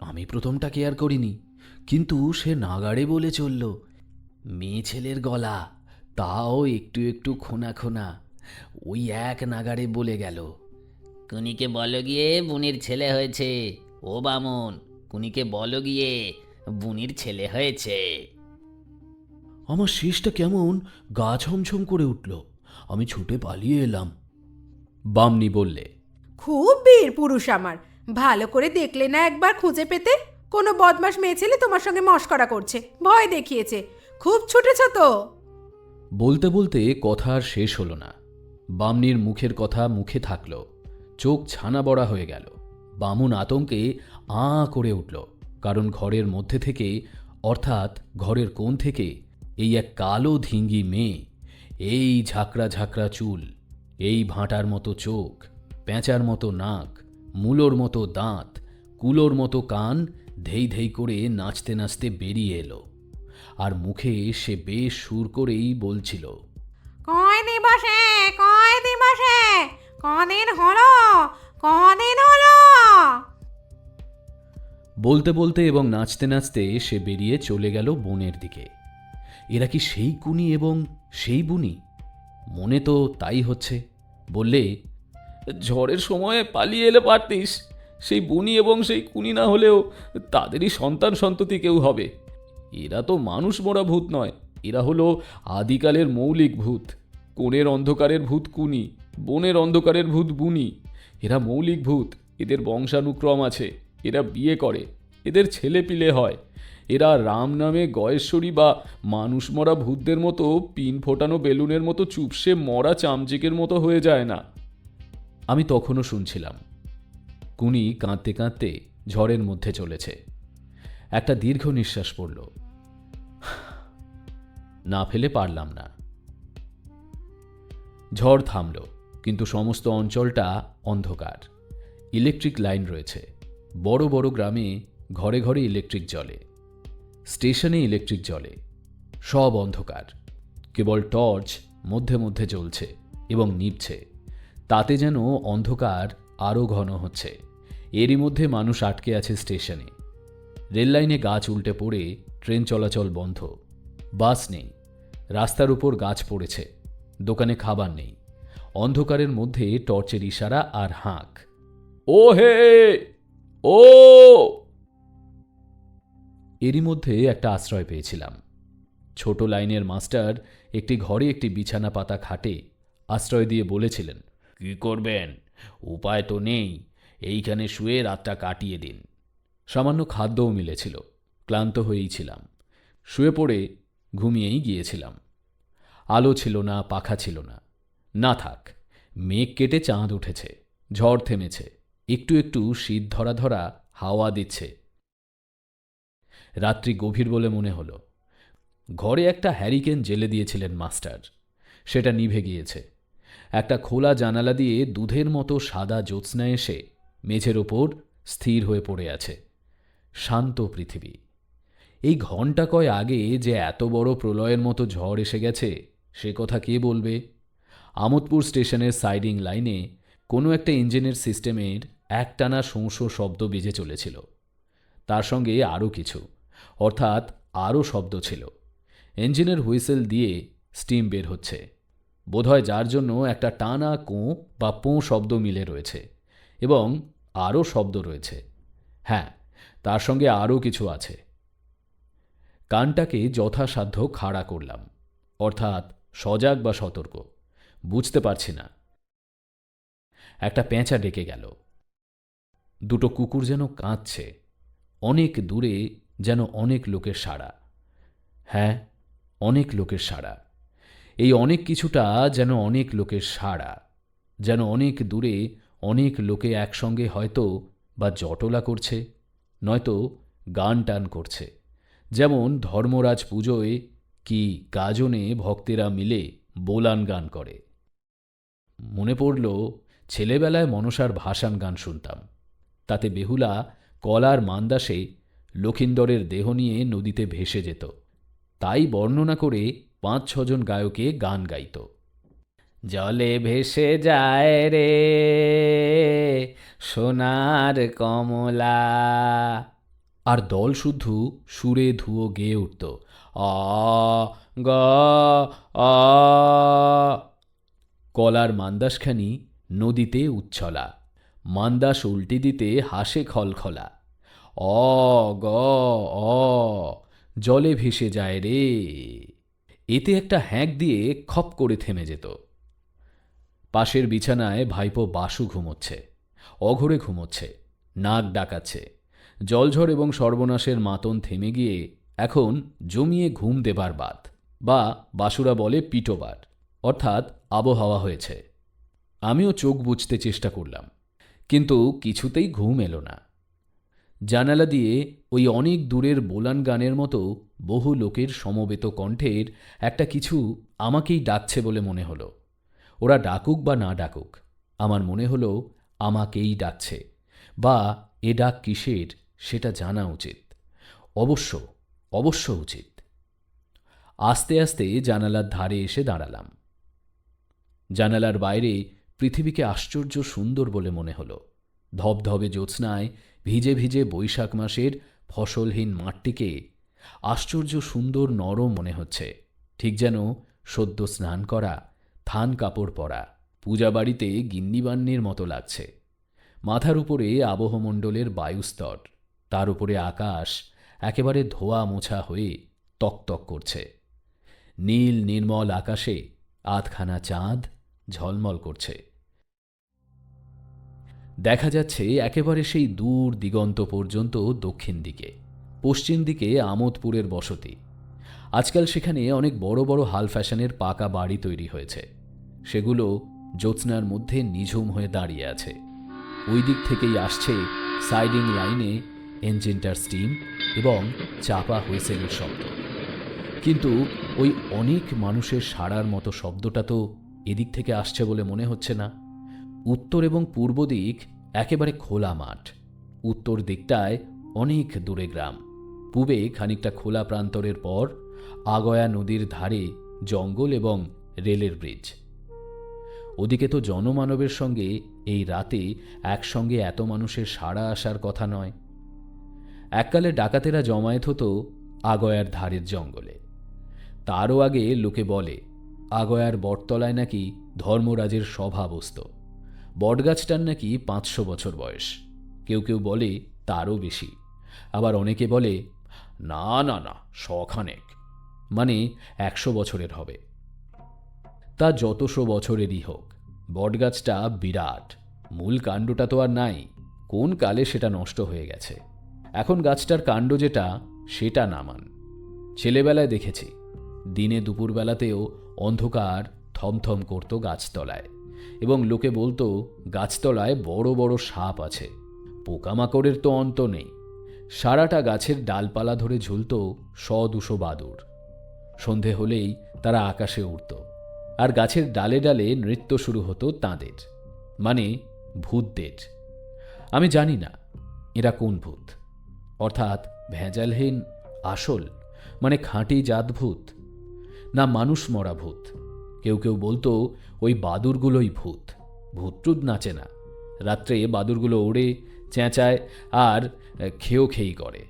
আমি প্রথমটা কেয়ার করিনি, কিন্তু সে নাগাড়ে বলে চলল। মেয়ে ছেলের গলা, তাও একটু একটু খোনা খোনা, ওই এক নাগাড়ে বলে গেল, কুনিকে বলো গিয়ে বুনির ছেলে হয়েছে। ও বামন, কুনিকে বলো গিয়ে বুনির ছেলে হয়েছে। আমার শেষটা কেমন গা ছমছম করে উঠল। আমি ছুটে পালিয়ে এলাম। বামনি বললে, খুব বীর পুরুষ আমার। ভালো করে দেখলে না একবার খুঁজে পেতে? কোনো বদমাস মেয়ে ছেলে তোমার সঙ্গে মশকরা করছে, ভয় দেখিয়েছে। খুব ছুটেছ তো। বলতে বলতে কথা আর শেষ হলো না। বামনির মুখের কথা মুখে থাকল, চোখ ছানা বড়া হয়ে গেল। বামুন আতঙ্কে করে উঠল, কারণ ঘরের মধ্যে থেকে, অর্থাৎ ঘরের কোণ থেকে এই এক কালো ধিঙ্গি মেয়ে, এই ঝাঁকড়া ঝাঁকড়া চুল, এই ভাঁটার মতো চোখ, পেঁচার মতো নাক, মূলোর মতো দাঁত, কুলোর মতো কান ধেই ধেই করে নাচতে নাচতে বেরিয়ে এলো। আর মুখে সে বেশ সুর করেই বলছিল, কয় দিবসে, কয় দিবসে, কদিন হলো, কদিন হলো। বলতে বলতে এবং নাচতে নাচতে সে বেরিয়ে চলে গেল বনের দিকে। এরা কি সেই কুনি এবং সেই বুনি? মনে তো তাই হচ্ছে। বললে, ঝড়ের সময় পালিয়ে এলে পারতিস। সেই বুনি এবং সেই কুনি না হলেও তাদেরই সন্তান সন্ততি কেউ হবে। এরা তো মানুষ মোরা ভূত নয়, এরা হলো আদিকালের মৌলিক ভূত। কোণের অন্ধকারের ভূত কুনি, বনের অন্ধকারের ভূত বুনি। এরা মৌলিক ভূত, এদের বংশানুক্রম আছে, এরা বিয়ে করে, এদের ছেলে পিলে হয়। এরা রাম নামে গয়েশ্বরী বা মানুষ মরা ভূতদের মতো পিন ফোটানো বেলুনের মতো চুপসে মরা চামচিকের মতো হয়ে যায় না। আমি তখনও শুনছিলাম। কুনি কাঁদতে কাঁদতে ঝড়ের মধ্যে চলেছে। একটা দীর্ঘ নিঃশ্বাস পড়ল, না ফেলে পারলাম না। ঝড় থামল, কিন্তু সমস্ত অঞ্চলটা অন্ধকার। ইলেকট্রিক লাইন রয়েছে, বড় বড় গ্রামে ঘরে ঘরে ইলেকট্রিক জ্বলে, স্টেশনে ইলেকট্রিক জ্বলে, সব অন্ধকার। কেবল টর্চ মধ্যে মধ্যে জ্বলছে এবং নিভছে, তাতে যেন অন্ধকার আরও ঘন হচ্ছে। এরই মধ্যে মানুষ আটকে আছে স্টেশনে। রেললাইনে গাছ উল্টে পড়ে ট্রেন চলাচল বন্ধ, বাস নেই, রাস্তার উপর গাছ পড়েছে, দোকানে খাবার নেই। অন্ধকারের মধ্যে টর্চের ইশারা আর হাঁক, ও হে ও। এরই মধ্যে একটা আশ্রয় পেয়েছিলাম। ছোট লাইনের মাস্টার একটি ঘরে একটি বিছানা পাতা খাটে আশ্রয় দিয়ে বলেছিলেন, কি করবেন, উপায় তো নেই, এইখানে শুয়ে রাতটা কাটিয়ে দিন। সামান্য খাদ্যও মিলেছিল। ক্লান্ত হয়েই ছিলাম, শুয়ে পড়ে ঘুমিয়েই গিয়েছিলাম। আলো ছিল না, পাখা ছিল না। না থাক, মেঘ কেটে চাঁদ উঠেছে, ঝড় থেমেছে, একটু একটু শীত ধরা ধরা হাওয়া দিচ্ছে। রাত্রি গভীর বলে মনে হলো। ঘরে একটা হ্যারিকেন জেলে দিয়েছিলেন মাস্টার, সেটা নিভে গিয়েছে। একটা খোলা জানালা দিয়ে দুধের মতো সাদা জ্যোৎস্না এসে মেঝের ওপর স্থির হয়ে পড়ে আছে। শান্ত পৃথিবী। এই ঘণ্টা কয় আগে যে এত বড় প্রলয়ের মতো ঝড় এসে গেছে, সে কথা কে বলবে? আমোদপুর স্টেশনের সাইডিং লাইনে কোনো একটা ইঞ্জিনের সিস্টেমের একটানা শোঁ শোঁ শব্দ বেজে চলেছিল। তার সঙ্গে আরও কিছু, অর্থাৎ আরও শব্দ ছিল। ইঞ্জিনের হুইসেল দিয়ে স্টিম বের হচ্ছে, বোধহয় যার জন্য একটা টানা কোঁ বা পোঁ শব্দ মিলে রয়েছে, এবং আরও শব্দ রয়েছে। হ্যাঁ, তার সঙ্গে আরও কিছু আছে। কানটাকে যথাসাধ্য খাড়া করলাম, অর্থাৎ সজাগ বা সতর্ক। বুঝতে পারছি না। একটা পেঁচা ডেকে গেল। দুটো কুকুর যেন কাঁদছে। অনেক দূরে যেন অনেক লোকের সাড়া। হ্যাঁ, অনেক লোকের সাড়া। এই অনেক কিছুটা যেন অনেক লোকের সাড়া, যেন অনেক দূরে অনেক লোকে একসঙ্গে হয়তো বা জটলা করছে, নয়তো গান টান করছে। যেমন ধর্মরাজ পুজোয় কি গাজনে ভক্তেরা মিলে বোলান গান করে। মনে পড়ল, ছেলেবেলায় মনসার ভাসান গান শুনতাম। তাতে বেহুলা কলার মান্দাসে লক্ষিন্দরের দেহ নিয়ে নদীতে ভেসে যেত। তাই বর্ণনা করে ৫-৬ জন গায়কে গান গাইত। জলে ভেসে যায় রে সোনার কমলা। আর দল শুদ্ধ সুরে ধুয়ো গেয়ে উঠত, আ গ আ। কলার মান্দাসখানি নদীতে উচ্ছলা, মান্দাস উল্টি দিতে হাসে খলখলা। অ গ অ, জলে ভেসে যায় রে। এতে একটা হ্যাঁক দিয়ে খপ করে থেমে যেত। পাশের বিছানায় ভাইপো বাসু ঘুমোচ্ছে, অঘরে ঘুমোচ্ছে, নাক ডাকাচ্ছে। জলঝড় এবং সর্বনাশের মাতন থেমে গিয়ে এখন জমিয়ে ঘুম দেবার বাদ, বা বাসুরা বলে পিটোবার, অর্থাৎ আবহাওয়া হয়েছে। আমিও চোখ বুজতে চেষ্টা করলাম, কিন্তু কিছুতেই ঘুম এলো না। জানালা দিয়ে ওই অনেক দূরের বোলান গানের মতো বহু লোকের সমবেত কণ্ঠের একটা কিছু আমাকেই ডাকছে বলে মনে হলো। ওরা ডাকুক বা না ডাকুক, আমার মনে হলো আমাকেই ডাকছে, বা এ ডাক কিসের সেটা জানা উচিত। অবশ্য উচিত। আস্তে আস্তে জানালার ধারে এসে দাঁড়ালাম। জানালার বাইরে পৃথিবীকে আশ্চর্য সুন্দর বলে মনে হলো। ধবধবে জ্যোৎস্নায় ভিজে ভিজে বৈশাখ মাসের ফসলহীন মাঠটিকে আশ্চর্য সুন্দর নরম মনে হচ্ছে, ঠিক যেন সদ্য স্নান করা, থান কাপড় পরা পূজাবাড়িতে গিন্নিবান্নির মতো লাগছে। মাথার উপরে আবহমণ্ডলের বায়ুস্তর, তার উপরে আকাশ একেবারে ধোয়া মোছা হয়ে তকতক করছে। নীল নির্মল আকাশে আধখানা চাঁদ ঝলমল করছে। দেখা যাচ্ছে একেবারে সেই দূর দিগন্ত পর্যন্ত দক্ষিণ দিকে। পশ্চিম দিকে আমোদপুরের বসতি। আজকাল সেখানে অনেক বড় বড় হাল ফ্যাশনের পাকা বাড়ি তৈরি হয়েছে। সেগুলো জ্যোৎস্নার মধ্যে নিঝুম হয়ে দাঁড়িয়ে আছে। ওই দিক থেকেই আসছে সাইডিং লাইনে ইঞ্জিনটার স্টিম এবং চাপা হুইসেলের শব্দ। কিন্তু ওই অনেক মানুষের সাড়ার মতো শব্দটা তো এদিক থেকে আসছে বলে মনে হচ্ছে না। উত্তর এবং পূর্ব দিক একেবারে খোলা মাঠ। উত্তর দিকটায় অনেক দূরে গ্রাম, পূবে খানিকটা খোলা প্রান্তরের পর আগয়া নদীর ধারে জঙ্গল এবং রেলের ব্রিজ। ওদিকে তো জনমানবের সঙ্গে এই রাতে একসঙ্গে এত মানুষের সাড়া আসার কথা নয়। এককালে ডাকাতেরা জমায়েত হতো আগয়ার ধারের জঙ্গলে। তারও আগে লোকে বলে আগয়ার বটতলায় নাকি ধর্মরাজের সভা বসত। বটগাছটার নাকি ৫০০ বছর বয়স, কেউ কেউ বলে তারও বেশি। আবার অনেকে বলে না না না, শখানেক, মানে ১০০ বছরের হবে। তা যতশো বছরেরই হোক, বটগাছটা বিরাট। মূল কাণ্ডটা তো আর নাই, কোন কালে সেটা নষ্ট হয়ে গেছে। এখন গাছটার কাণ্ড যেটা, সেটা নামান। ছেলেবেলায় দেখেছি, দিনে দুপুরবেলাতেও অন্ধকার থমথম করত গাছতলায়, এবং লোকে বলতো গাছতলায় বড় বড় সাপ আছে। পোকামাকড়ের তো অন্ত নেই। সারাটা গাছের ডালপালা ধরে ঝুলত 100-200 বাদুড়। সন্ধে হলেই তারা আকাশে উড়ত, আর গাছের ডালে ডালে নৃত্য শুরু হতো তাঁদের, মানে ভূতদের। আমি জানি না এরা কোন ভূত, অর্থাৎ ভেজালহীন আসল মানে খাঁটি জাত ভূত, না মানুষ মরা ভূত। কেউ কেউ বলতো ওই বাদুরগুলোই ভূত। ভূতটুত নাচে না, রাত্রে বাদুরগুলো ওড়ে, চেঁচায় আর খেয়েই করে।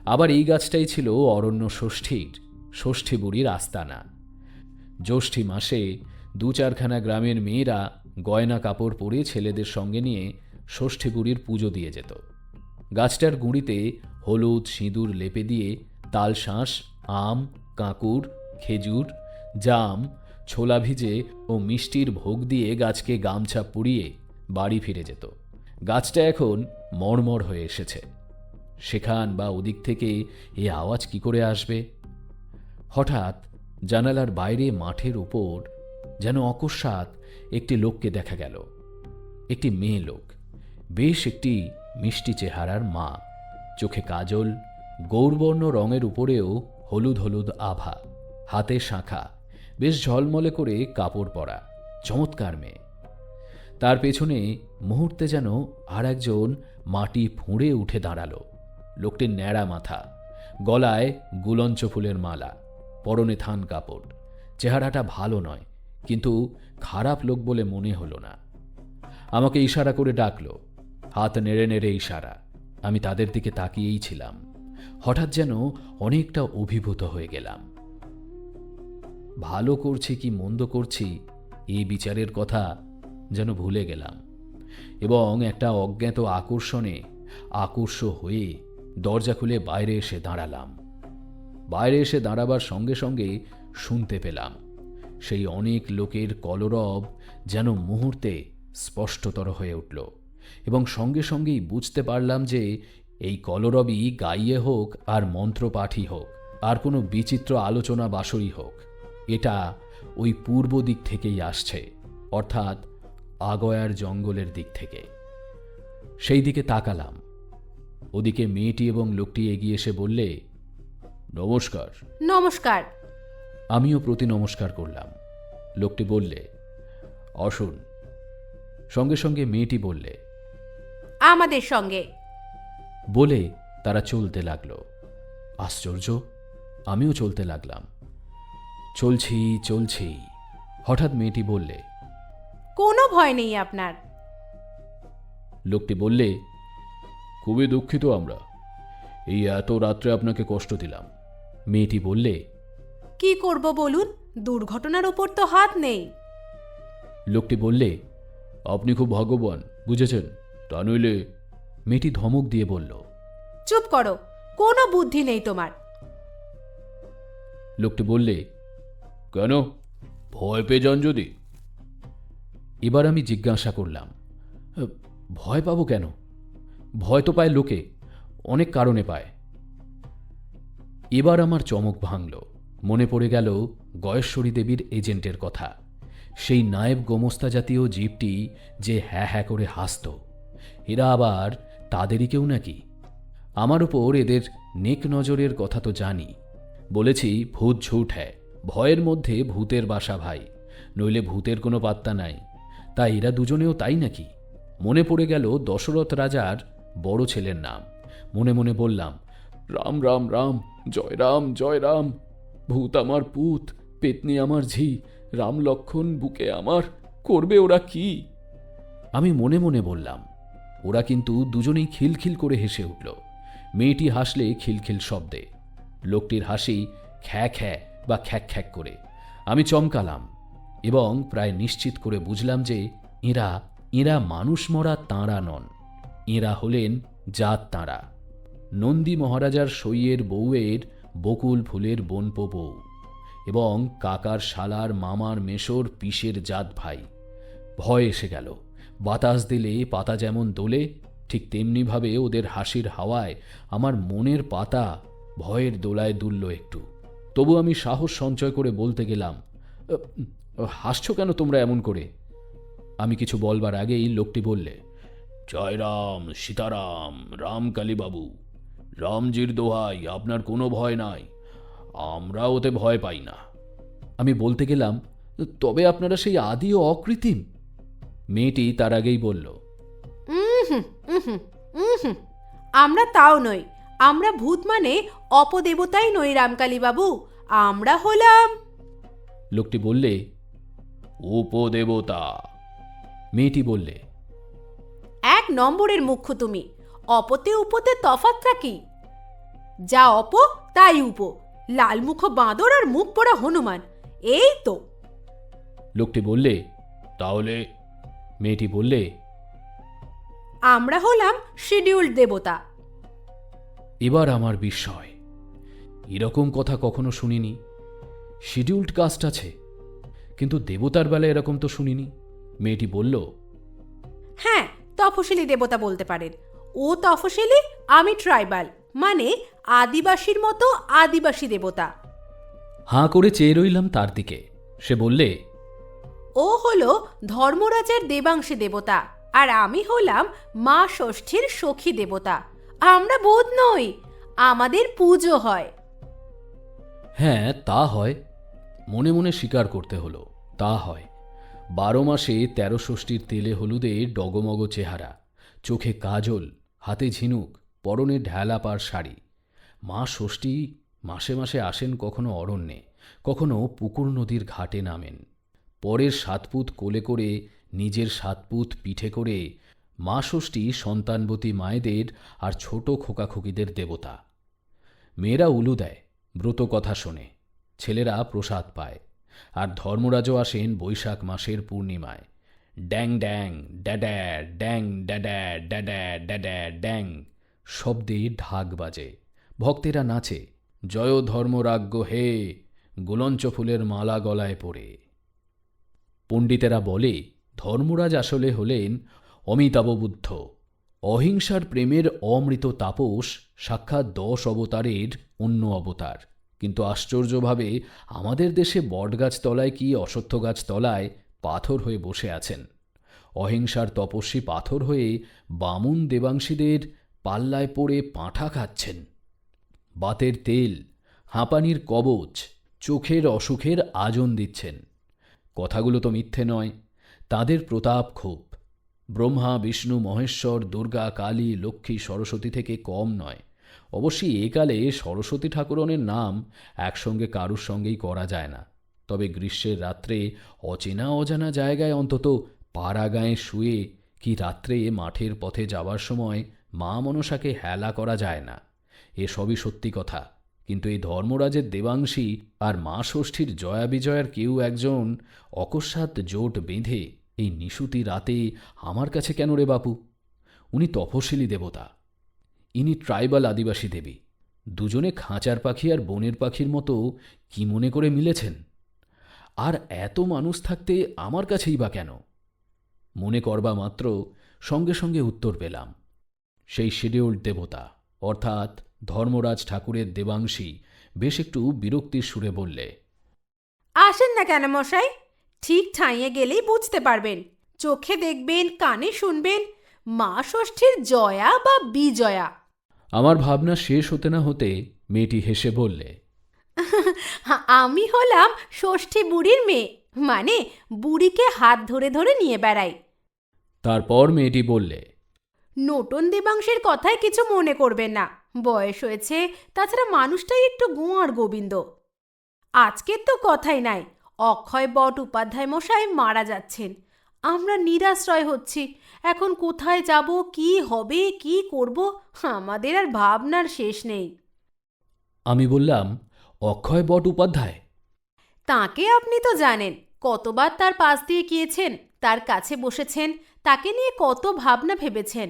আবার এই গাছটাই ছিল অরণ্য ষষ্ঠীর, ষষ্ঠী বুড়ির আস্তানা। জ্যৈষ্ঠী মাসে 2-4খানা গ্রামের মেয়েরা গয়না কাপড় পরে ছেলেদের সঙ্গে নিয়ে ষষ্ঠী বুড়ির পুজো দিয়ে যেত। গাছটার গুঁড়িতে হলুদ সিঁদুর লেপে দিয়ে তালশাঁস, আম, কাঁকুর, খেজুর, জাম, ছোলা ভিজে ও মিষ্টির ভোগ দিয়ে গাছকে গামছা পুড়িয়ে বাড়ি ফিরে যেত। গাছটা এখন মড়মড় হয়ে এসেছে। সেখান বা ওদিক থেকে এ আওয়াজ কি করে আসবে? হঠাৎ জানালার বাইরে মাঠের উপর যেন অকস্মাৎ একটি লোককে দেখা গেল। একটি মেয়ে লোক, বেশ একটি মিষ্টি চেহারার মা, চোখে কাজল, গৌরবর্ণ রঙের উপরেও হলুদ হলুদ আভা, হাতে শাঁখা, বেশ ঝলমলে করে কাপড় পরা, চমৎকার মেয়ে। তার পেছনে মুহূর্তে যেন আর একজন মাটি ফুঁড়ে উঠে দাঁড়ালো। লোকটির ন্যাড়া মাথা, গলায় গুলঞ্চ ফুলের মালা, পরনে থান কাপড়। চেহারাটা ভালো নয়, কিন্তু খারাপ লোক বলে মনে হলো না। আমাকে ইশারা করে ডাকলো, হাত নেড়ে নেড়ে ইশারা। আমি তাদের দিকে তাকিয়েই ছিলাম। হঠাৎ যেন অনেকটা অভিভূত হয়ে গেলাম। ভালো করছি কি মন্দ করছি এই বিচারের কথা যেন ভুলে গেলাম, এবং একটা অজ্ঞাত আকর্ষণে আকর্ষ হয়ে দরজা খুলে বাইরে এসে দাঁড়ালাম। বাইরে এসে দাঁড়াবার সঙ্গে সঙ্গে শুনতে পেলাম সেই অনেক লোকের কলরব যেন মুহূর্তে স্পষ্টতর হয়ে উঠল, এবং সঙ্গে সঙ্গেই বুঝতে পারলাম যে এই কলরবই গাইয়ে হোক আর মন্ত্রপাঠই হোক আর কোনো বিচিত্র আলোচনা বাসরই হোক, এটা ওই পূর্ব দিক থেকেই আসছে, অর্থাৎ আগয়ার জঙ্গলের দিক থেকে। সেই দিকে তাকালাম। ওদিকে মেয়েটি এবং লোকটি এগিয়ে এসে বললে, নমস্কার। নমস্কার। আমিও প্রতি নমস্কার করলাম। লোকটি বললে, আসুন। সঙ্গে সঙ্গে মেয়েটি বললে, আমাদের সঙ্গে। বলে তারা চলতে লাগলো। আশ্চর্য, আমিও চলতে লাগলাম। চলছি চলছি, হঠাৎ মেয়েটি বললে, কোনো ভয় নেই আপনার। লোকটি বললে, খুবই দুঃখিত আমরা, এই এত রাত্রে আপনাকে কষ্ট দিলাম। মেয়েটি বললে, কি করব বলুন, দুর্ঘটনার উপর তো হাত নেই। লোকটি বললে, আপনি খুব ভাগ্যবান, বুঝেছেন, তা নইলে। মেয়েটি ধমক দিয়ে বলল, চুপ করো, কোনো বুদ্ধি নেই তোমার। লোকটি বললে, কেন, ভয় পেয়ে যান যদি? এবার আমি জিজ্ঞাসা করলাম, ভয় পাবো কেন? ভয় তো পায় লোকে, অনেক কারণে পায়। এবার আমার চমক ভাঙল। মনে পড়ে গেল গয়েশ্বরী দেবীর এজেন্টের কথা। সেই নায়েব গোমস্তা জাতীয় জীবটি যে হ্যাঁ হ্যাঁ করে হাসত, এরা আবার তাদেরই কেউ নাকি? আমার উপর এদের নেক নজরের কথা তো জানি। বলেছি ভূত ঝুট হ্যায়, ভয়ের মধ্যে ভূতের বাসা ভাই, নইলে ভূতের কোনো পাত্তা নাই। তা এরা দুজনেও তাই নাকি? মনে পড়ে গেল দশরথ রাজার বড় ছেলের নাম। মনে মনে বললাম, রাম রাম রাম, জয় রাম জয় রাম। ভূত আমার পুত, পেতনি আমার ঝি, রাম লক্ষণ বুকে আমার, করবে ওরা কি? আমি মনে মনে বললাম। ওরা কিন্তু দুজনেই খিলখিল করে হেসে উঠল। মেয়েটি হাসলে খিলখিল শব্দে, লোকটির হাসি খ্যা খ্যা বা খ্যাক খ্যাক করে। আমি চমকালাম এবং প্রায় নিশ্চিত করে বুঝলাম যে এরা মানুষ মরা তাঁরা নন, এরা হলেন জাত তাঁরা। নন্দী মহারাজার সইয়ের বউয়ের বকুল ফুলের বোনপো বউ, এবং কাকার শালার মামার মেশোর পিসের জাত ভাই। ভয় এসে গেল। বাতাস দিলে পাতা যেমন দোলে, ঠিক তেমনিভাবে ওদের হাসির হাওয়ায় আমার মনের পাতা ভয়ের দোলায় দুলল একটু। তবু আমি সাহস সঞ্চয় করে বলতে গেলাম, হাসছো কেন তোমরা এমন করে? আমি কিছু বলবার আগেই লোকটি বললে, জয় রাম, সীতারাম, রামকালী বাবু, রামজির দোহাই, আপনার কোনো ভয় নাই, আমরা ওতে ভয় পাই না। আমি বলতে গেলাম, তবে আপনারা সেই আদি ও অকৃত্রিম। মেয়েটি তার আগেই বলল, উহুম, উহুম, উহুম। আমরা তাও নই। আমরা ভূত মানে অপদেবতাই নই রামকালী বাবু। আমরা হলাম লোকটি বললে, উপদেবতা। মেয়েটি বললে, এক নম্বরের মুখ্য তুমি। অপতে উপতে তফাৎটা কি? যা অপ তাই উপ। লালমুখ বাঁদর আর মুখ পড়া হনুমান, এই তো। লোকটি বললে, তাহলে? মেয়েটি বললে, আমরা হলাম শিডিউল্ড দেবতা। এবার আমার বিস্ময়, এরকম কথা কখনো শুনিনি। শিডিউল্ড কাস্ট আছে, কিন্তু দেবতার বেলায় এরকম তো শুনিনি। মেয়েটি বলল, হ্যাঁ, তফসিলি দেবতা বলতে পারেন। ও তফসিলি, আমি ট্রাইবাল, মানে আদিবাসীর মতো আদিবাসী দেবতা। হাঁ করে চেয়ে রইলাম তার দিকে। সে বললে, ও হলো ধর্মরাজের দেবাংশী দেবতা, আর আমি হলাম মা ষষ্ঠীর সখী দেবতা। আমরা বোধ নই, আমাদের পুজো হয়। হ্যাঁ তা হয়, মনে মনে স্বীকার করতে হলো, তা হয়। 12 মাসে 13 ষষ্ঠীর তেলে হলুদে ডগমগ চেহারা, চোখে কাজল, হাতে ঝিনুক, পরনে ঢেলাপার শাড়ি। মা ষষ্ঠী মাসে মাসে আসেন কখনো অরণ্যে, কখনো পুকুর নদীর ঘাটে নামেন। পরের 7 পুত কোলে করে, নিজের 7 পুত পিঠে করে মা ষষ্ঠী সন্তানবতী মায়েদের আর ছোট খোকাখুকিদের দেবতা। মেয়েরা উলু দেয়, ব্রত কথা শোনে, ছেলেরা প্রসাদ পায়, আর ধর্মরাজও আসেন বৈশাখ মাসের পূর্ণিমায়। ড্যাং ড্যাং ড্যাড্যা, ড্যাং ড্যাড্যা, ড্যাড্যা ড্যাড্যা ড্যাং শব্দে ঢাক বাজে। ভক্তেরা নাচে, জয় ধর্মরাজ্ঞ হে, গুলঞ্চ ফুলের মালা গলায় পরে। পণ্ডিতেরা বলে, ধর্মরাজ আসলে হলেন অমিতাভ বুদ্ধ, অহিংসার প্রেমের অমৃত তাপস, সাক্ষাৎ 10 অবতারের অন্য অবতার। কিন্তু আশ্চর্যভাবে আমাদের দেশে বটগাছ তলায় কি অশ্বত্থ গাছ তলায় পাথর হয়ে বসে আছেন। অহিংসার তপস্বী পাথর হয়ে বামুন দেবাংশীদের পাল্লায় পড়ে পাঁঠা খাচ্ছেন। বাতের তেল, হাঁপানির কবচ, চোখের অসুখের আজন দিচ্ছেন। কথাগুলো তো মিথ্যে নয়, তাদের প্রতাপ খুব। ব্রহ্মা, বিষ্ণু, মহেশ্বর, দুর্গা, কালী, লক্ষ্মী, সরস্বতী থেকে কম নয়। অবশ্যই একালে সরস্বতী ঠাকুরনের নাম একসঙ্গে কারুর সঙ্গেই করা যায় না। তবে গ্রীষ্মের রাত্রে অচেনা অজানা জায়গায়, অন্তত পাড়া গাঁয়ে শুয়ে, কি রাত্রে মাঠের পথে যাবার সময় মা মনসাকে হেলা করা যায় না। এসবই সত্যি কথা। কিন্তু এই ধর্মরাজের দেবাংশী আর মা ষষ্ঠীর জয়া বিজয়ার কেউ একজন অকস্মাৎ জোট বেঁধে এই নিশুতি রাতে আমার কাছে কেন রে বাপু? উনি তপশিলি দেবতা, ইনি ট্রাইবাল আদিবাসী দেবী। দুজনে খাঁচার পাখি আর বনের পাখির মতো কি মনে করে মিলেছেন? আর এত মানুষ থাকতে আমার কাছেই বা কেন? মনে করবা মাত্র সঙ্গে সঙ্গে উত্তর পেলাম। সেই শিডিউল্ড দেবতা, অর্থাৎ ধর্মরাজ ঠাকুরের দেবাংশী বেশ একটু বিরক্তির সুরে বললে, আসেন না কেন মশাই? ঠিক ঠাঁইয়ে গেলেই বুঝতে পারবেন। চোখে দেখবেন, কানে শুনবেন, মা ষষ্ঠীর জয়া বা বিজয়া। আমার ভাবনা শেষ হতে না হতে মেয়েটি হেসে বললে, আমি হলাম ষষ্ঠী বুড়ির মেয়ে, মানে বুড়িকে হাত ধরে ধরে নিয়ে বেড়াই। তারপর মেয়েটি বললে, নতুন দেবাংশের কথায় কিছু মনে করবেন না, বয়স হয়েছে, তাছাড়া মানুষটাই একটু গোয়ার গোবিন্দ। আজকের তো কথাই নাই, অক্ষয় বট উপাধ্যায় মশাই মারা যাচ্ছেন। আমরা নিরাশ্রয় হচ্ছি। এখন কোথায় যাব, কি হবে, কি করব, আমাদের আর ভাবনার শেষ নেই। আমি বললাম, অক্ষয় বট উপাধ্যায়? তাকে আপনি তো জানেন, কতবার তার পাশ দিয়ে গিয়েছেন, তার কাছে বসেছেন, তাকে নিয়ে কত ভাবনা ভেবেছেন।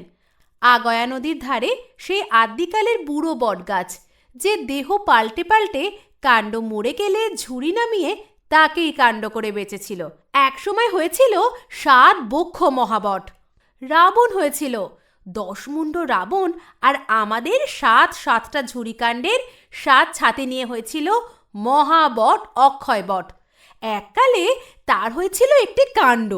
আগয়া নদীর ধারে সেই আদ্যিকালের বুড়ো বটগাছ, যে দেহ পাল্টে পাল্টে কাণ্ড মরে গেলে ঝুড়ি নামিয়ে তাকেই কাণ্ড করে বেঁচেছিল। একসময় হয়েছিল 7 বক্ষ মহাবট। রাবণ হয়েছিল 10 মুণ্ড রাবণ, আর আমাদের 7টা ঝুড়িকাণ্ডের 7 ছাতে নিয়ে হয়েছিল মহাবট অক্ষয় বট। এককালে তার হয়েছিল একটি কাণ্ড,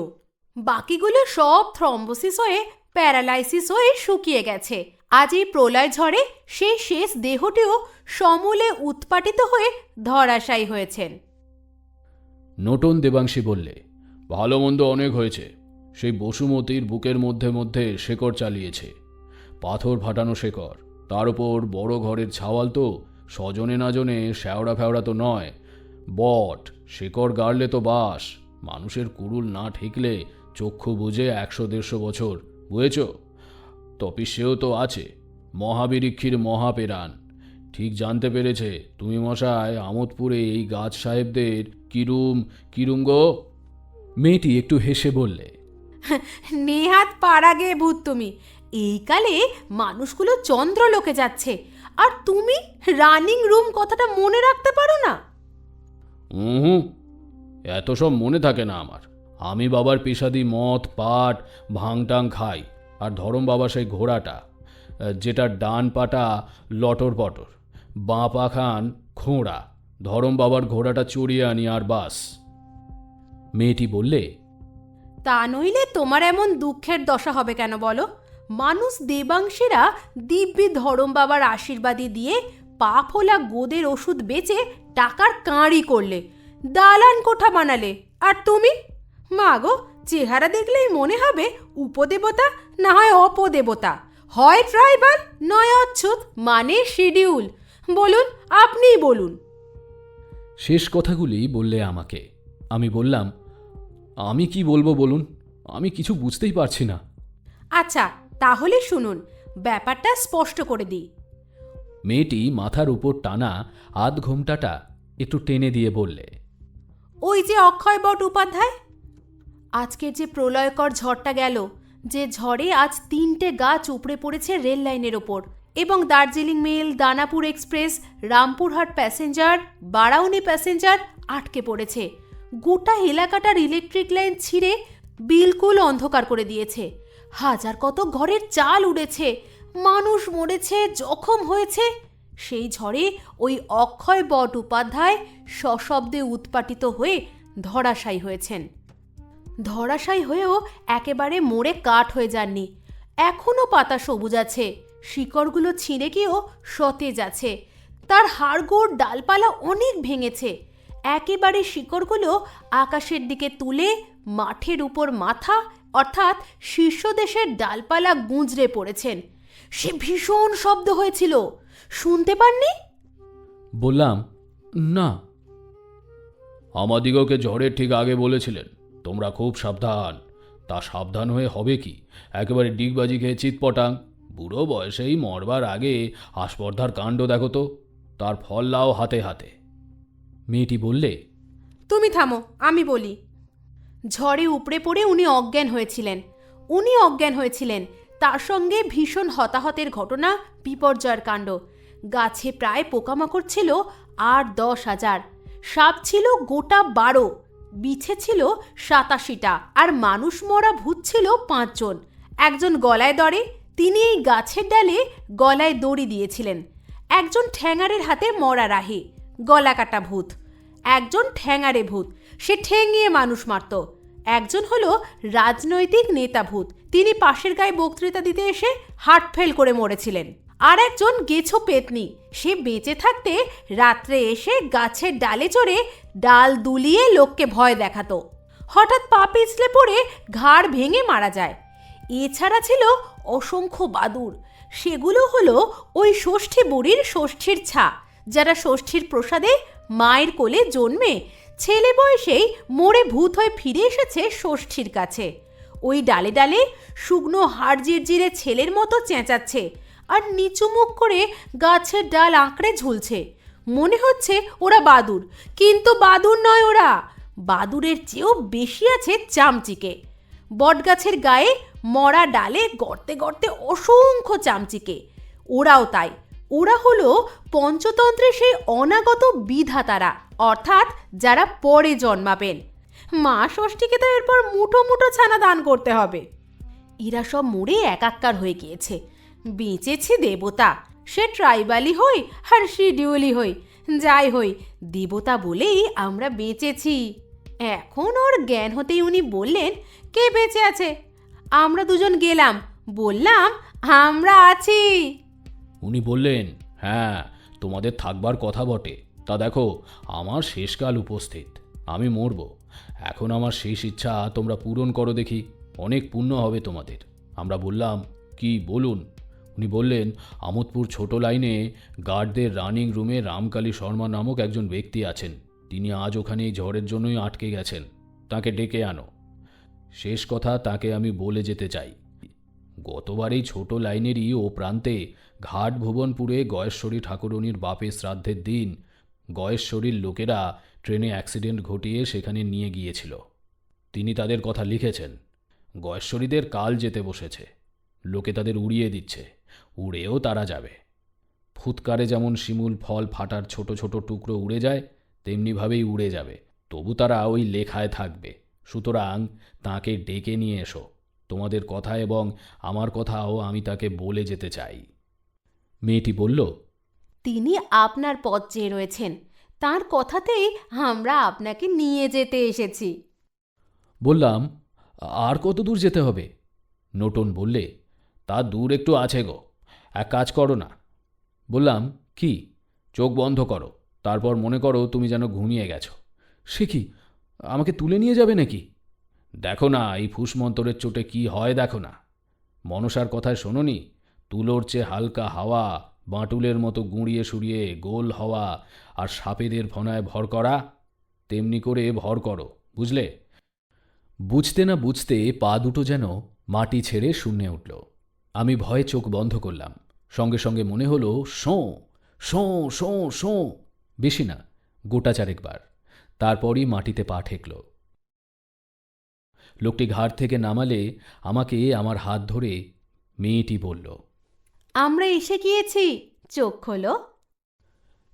বাকিগুলো সব থ্রম্বোসিস হয়ে প্যারালাইসিস হয়ে শুকিয়ে গেছে। আজ এই প্রলয় ঝড়ে সেই শেষ দেহটিও সমূলে উৎপাটিত হয়ে ধরাশায়ী হয়েছেন। নটন দেবাংশী বললে, ভালো মন্দ অনেক হয়েছে। সেই বসুমতীর বুকের মধ্যে মধ্যে শেকড় চালিয়েছে, পাথর ফাটানো শেকড়। তার উপর বড় ঘরের ছাওয়াল তো স্বজনে না জনে শ্যাওড়া ফ্যাওড়া তো নয়, বট। শেকড় গাড়লে তো বাস। মানুষের কুড়ুল না ঠেকলে চক্ষু বুঝে 100-150 বছর, বুঝেছ? তপিসেও তো আছে, মহাবিরিক্ষির মহাপেরান। ঠিক জানতে পেরেছে তুমি মশাই আমোদপুরে এই গাছ সাহেবদের কিরুম গো। মেয়েটি একটু হেসে বললে, নেহাত পাড়া গে ভূত তুমি। এই কালে মানুষগুলো চন্দ্রলোকে যাচ্ছে, আর তুমি রানিং রুম কথাটা মনে রাখতে পারো না? হুম, এত সব মনে থাকে না আমার। আমি বাবার পেশাদি মদ পাট ভাংটাং খাই, আর ধরম বাবা সেই ঘোড়াটা, যেটা ডান পাটা লটর পটর, বাঁ পা খান খোঁড়া। ধরম বাবার ঘোড়াটা চড়িয়ে আনি আর বাস। মেয়েটি বললে, তা নইলে তোমার এমন দুঃখের দশা হবে কেন বলো? মানুষ দেবাংশীরা দিব্যি ধরম বাবার আশীর্বাদী দিয়ে পা ফোলা গোদের ওষুধ বেচে টাকার কাঁড়ি করলে, দালান কোঠা বানালে। আর তুমি, মা গো, চেহারা দেখলেই মনে হবে উপদেবতা না হয় অপদেবতা, হয় ট্রাইবাল নয় অচ্ছুত, মানে শিডিউল। বলুন, আপনিই বলুন। শেষ কথাগুলি বললে আমাকে। আমি বললাম, আমি কি বলবো বলুন, আমি কিছু বুঝতেই পারছি না। আচ্ছা, তাহলে শুনুন, ব্যাপারটা স্পষ্ট করে দিই। মেয়েটি মাথার উপর টানা আধ ঘোমটাটা একটু টেনে দিয়ে বললে, ওই যে অক্ষয় বট উপাধ্যায়, আজকের যে প্রলয়কর ঝড়টা গেল, যে ঝড়ে আজ 3টে গাছ উপড়ে পড়েছে রেল লাইনের ওপর, এবং Darjeeling mail, Danapur express, Rampurhat passenger, Barauni passenger আটকে পড়েছে। গোটা এলাকাটার ইলেকট্রিক লাইন ছিঁড়ে বিলকুল অন্ধকার করে দিয়েছে। হাজার কত ঘরের চাল উড়েছে, মানুষ মরেছে, জখম হয়েছে। সেই ঝড়ে ওই অক্ষয় বট উপাধ্যায় সশব্দে উৎপাটিত হয়ে ধরাশায়ী হয়েছেন। ধরাশায়ী হয়েও একেবারে মরে কাঠ হয়ে যাননি, এখনও পাতা সবুজ আছে, শিকড়গুলো ছিঁড়ে গিয়েও সতেজ আছে। তার হাড়গোড় ডালপালা অনেক ভেঙেছে, একেবারে শিকড়গুলো আকাশের দিকে তুলে মাঠের উপর মাথা অর্থাৎ শীর্ষদেশের ডালপালা গুঁজরে পড়েছেন। সে ভীষণ শব্দ হয়েছিল, শুনতে পাননি? বললাম, না। আমাদিগকে ঝড়ের ঠিক আগে বলেছিলেন তোমরা খুব সাবধান। তা সাবধান হয়ে হবে কি, একেবারে ডিগবাজি খেয়ে চিৎপটাং। বুড়ো বয়সেই মরবার আগে আস্পর্ধার কাণ্ড দেখো তো, তার ফল লাও হাতে হাতে। মেয়েটি বললে, তুমি থামো, আমি বলি। ঝড়ে উপড়ে পড়ে উনি অজ্ঞান হয়েছিলেন। তার সঙ্গে ভীষণ হতাহতের ঘটনা, বিপর্যয়ের কাণ্ড। গাছে প্রায় পোকামাকড় ছিল 8-10 হাজার, সাপ ছিল গোটা 12, বিছে ছিল 87টা, আর মানুষ মরা ভূত ছিল 5 জন। একজন গলায় দড়ে, তিনি এই গাছের ডালে গলায় দড়ি দিয়েছিলেন। একজন ঠ্যাঙারের হাতে মরা রাহে, গলা কাটা ভূত। একজন ঠ্যাঙারে ভূত, সে ঠেঙিয়ে মানুষ মারত। একজন হলো রাজনৈতিক নেতা ভূত, তিনি পাশের গায়ে বক্তৃতা দিতে এসে হার্ট ফেল করে মরেছিলেন। আর একজন গেছো পেতনি, সে বেঁচে থাকতে রাত্রে এসে গাছের ডালে চড়ে ডাল দুলিয়ে লোককে ভয় দেখাতো। হঠাৎ পা পিছলে পড়ে ঘাড় ভেঙে মারা যায়। এছাড়া ছিল অসংখ্য বাদুড়, সেগুলো হলো ওই ষষ্ঠী বুড়ির ষষ্ঠীর ছা, যারা ষষ্ঠীর প্রসাদে মায়ের কোলে জন্মে ছেলে বয়সেই মরে ভূত হয়ে ফিরে এসেছে ষষ্ঠীর কাছে। ওই ডালে ডালে শুকনো হাড় জিরজিরে ছেলের মতো চেঁচাচ্ছে আর নিচু মুখ করে গাছের ডাল আঁকড়ে ঝুলছে। মনে হচ্ছে ওরা বাদুড়, কিন্তু বাদুড় নয় ওরা, বাদুড়ের চেয়েও বেশি আছে চামচিকে। বটগাছের গায়ে মরা ডালে গর্তে গর্তে অসংখ্য চামচিকে, ওরাও তাই। ওরা হলো পঞ্চতন্ত্রের সেই অনাগত বিধাতারা, অর্থাৎ যারা পরে জন্মাবেন। মা ষষ্ঠীকে তো এরপর মুঠো মুঠো ছানা দান করতে হবে। এরা সব মরে একাকার হয়ে গিয়েছে। বেঁচেছে দেবতা, সে ট্রাইবালি হই আর শিডিউলি হই, যাই হই, দেবতা বলেই আমরা বেঁচেছি। এখন ওর জ্ঞান হতেই উনি বললেন, কে বেঁচে আছে? আমরা দুজন গেলাম, বললাম আমরা আছি। উনি বললেন, হ্যাঁ, তোমাদের থাকবার কথা বটে, তা দেখো আমার শেষকাল উপস্থিত, আমি মরব। এখন আমার শেষ ইচ্ছা তোমরা পূরণ করো দেখি, অনেক পুণ্য হবে তোমাদের। আমরা বললাম, কি বলুন? উনি বললেন, আমোদপুর ছোট লাইনে গার্ডদের রানিং রুমে রামকালী শর্মা নামক একজন ব্যক্তি আছেন, তিনি আজ ওখানে এই ঝড়ের জন্যই আটকে গেছেন, তাকে ডেকে আনো। শেষ কথা তাকে আমি বলে যেতে চাই। গতবার এই ছোট লাইনেরই ও প্রান্তে ঘাট ভুবনপুরে গয়েশ্বরী ঠাকুরণীর বাপের শ্রাদ্ধের দিন গয়েশ্বরীর লোকেরা ট্রেনে অ্যাক্সিডেন্ট ঘটিয়ে সেখানে নিয়ে গিয়েছিল। তিনি তাদের কথা লিখেছেন। গয়েশ্বরীদের কাল যেতে বসেছে, লোকে তাদের উড়িয়ে দিচ্ছে, উড়েও তারা যাবে। ফুৎকারে যেমন শিমুল ফল ফাটার ছোট ছোট টুকরো উড়ে যায়, তেমনিভাবেই উড়ে যাবে, তবু তারা ওই লেখায় থাকবে। সুতরাং তাকে ডেকে নিয়ে এসো। তোমাদের কথা এবং আমার কথাও আমি তাকে বলে যেতে চাই। মেয়েটি বলল, তিনি আপনার পথ চেয়ে রয়েছেন, তার কথাতেই আমরা আপনাকে নিয়ে যেতে এসেছি। বললাম, আর কত দূর যেতে হবে? নোটন বললে, তা দূর একটু আছে গো, এক কাজ করো না। বললাম, কি? চোখ বন্ধ করো, তারপর মনে করো তুমি যেন ঘুমিয়ে গেছো। সে কি, আমাকে তুলে নিয়ে যাবে নাকি? দেখো না এই ফুসমন্তরের চোটে কি হয়, দেখো না। মনসার কথায় শোনোনি, তুলোর চেয়ে হালকা হাওয়া, বাঁটুলের মতো গুঁড়িয়ে সুড়িয়ে গোল হওয়া, আর সাপেদের ফনায় ভর করা, তেমনি করে ভর করো, বুঝলে? বুঝতে না বুঝতে পা দুটো যেন মাটি ছেড়ে শূন্যে উঠল। আমি ভয়ে চোখ বন্ধ করলাম। সঙ্গে সঙ্গে মনে হলো, শোঁ শোঁ শোঁ শোঁ, বেশি না, গোটা চারেকবার। তারপরই মাটিতে পা ঠেকল। লোকটি ঘাট থেকে নামালে আমাকে আমার হাত ধরে মেয়েটি বলল, আমরা এসে গিয়েছি, চোখ খোলো।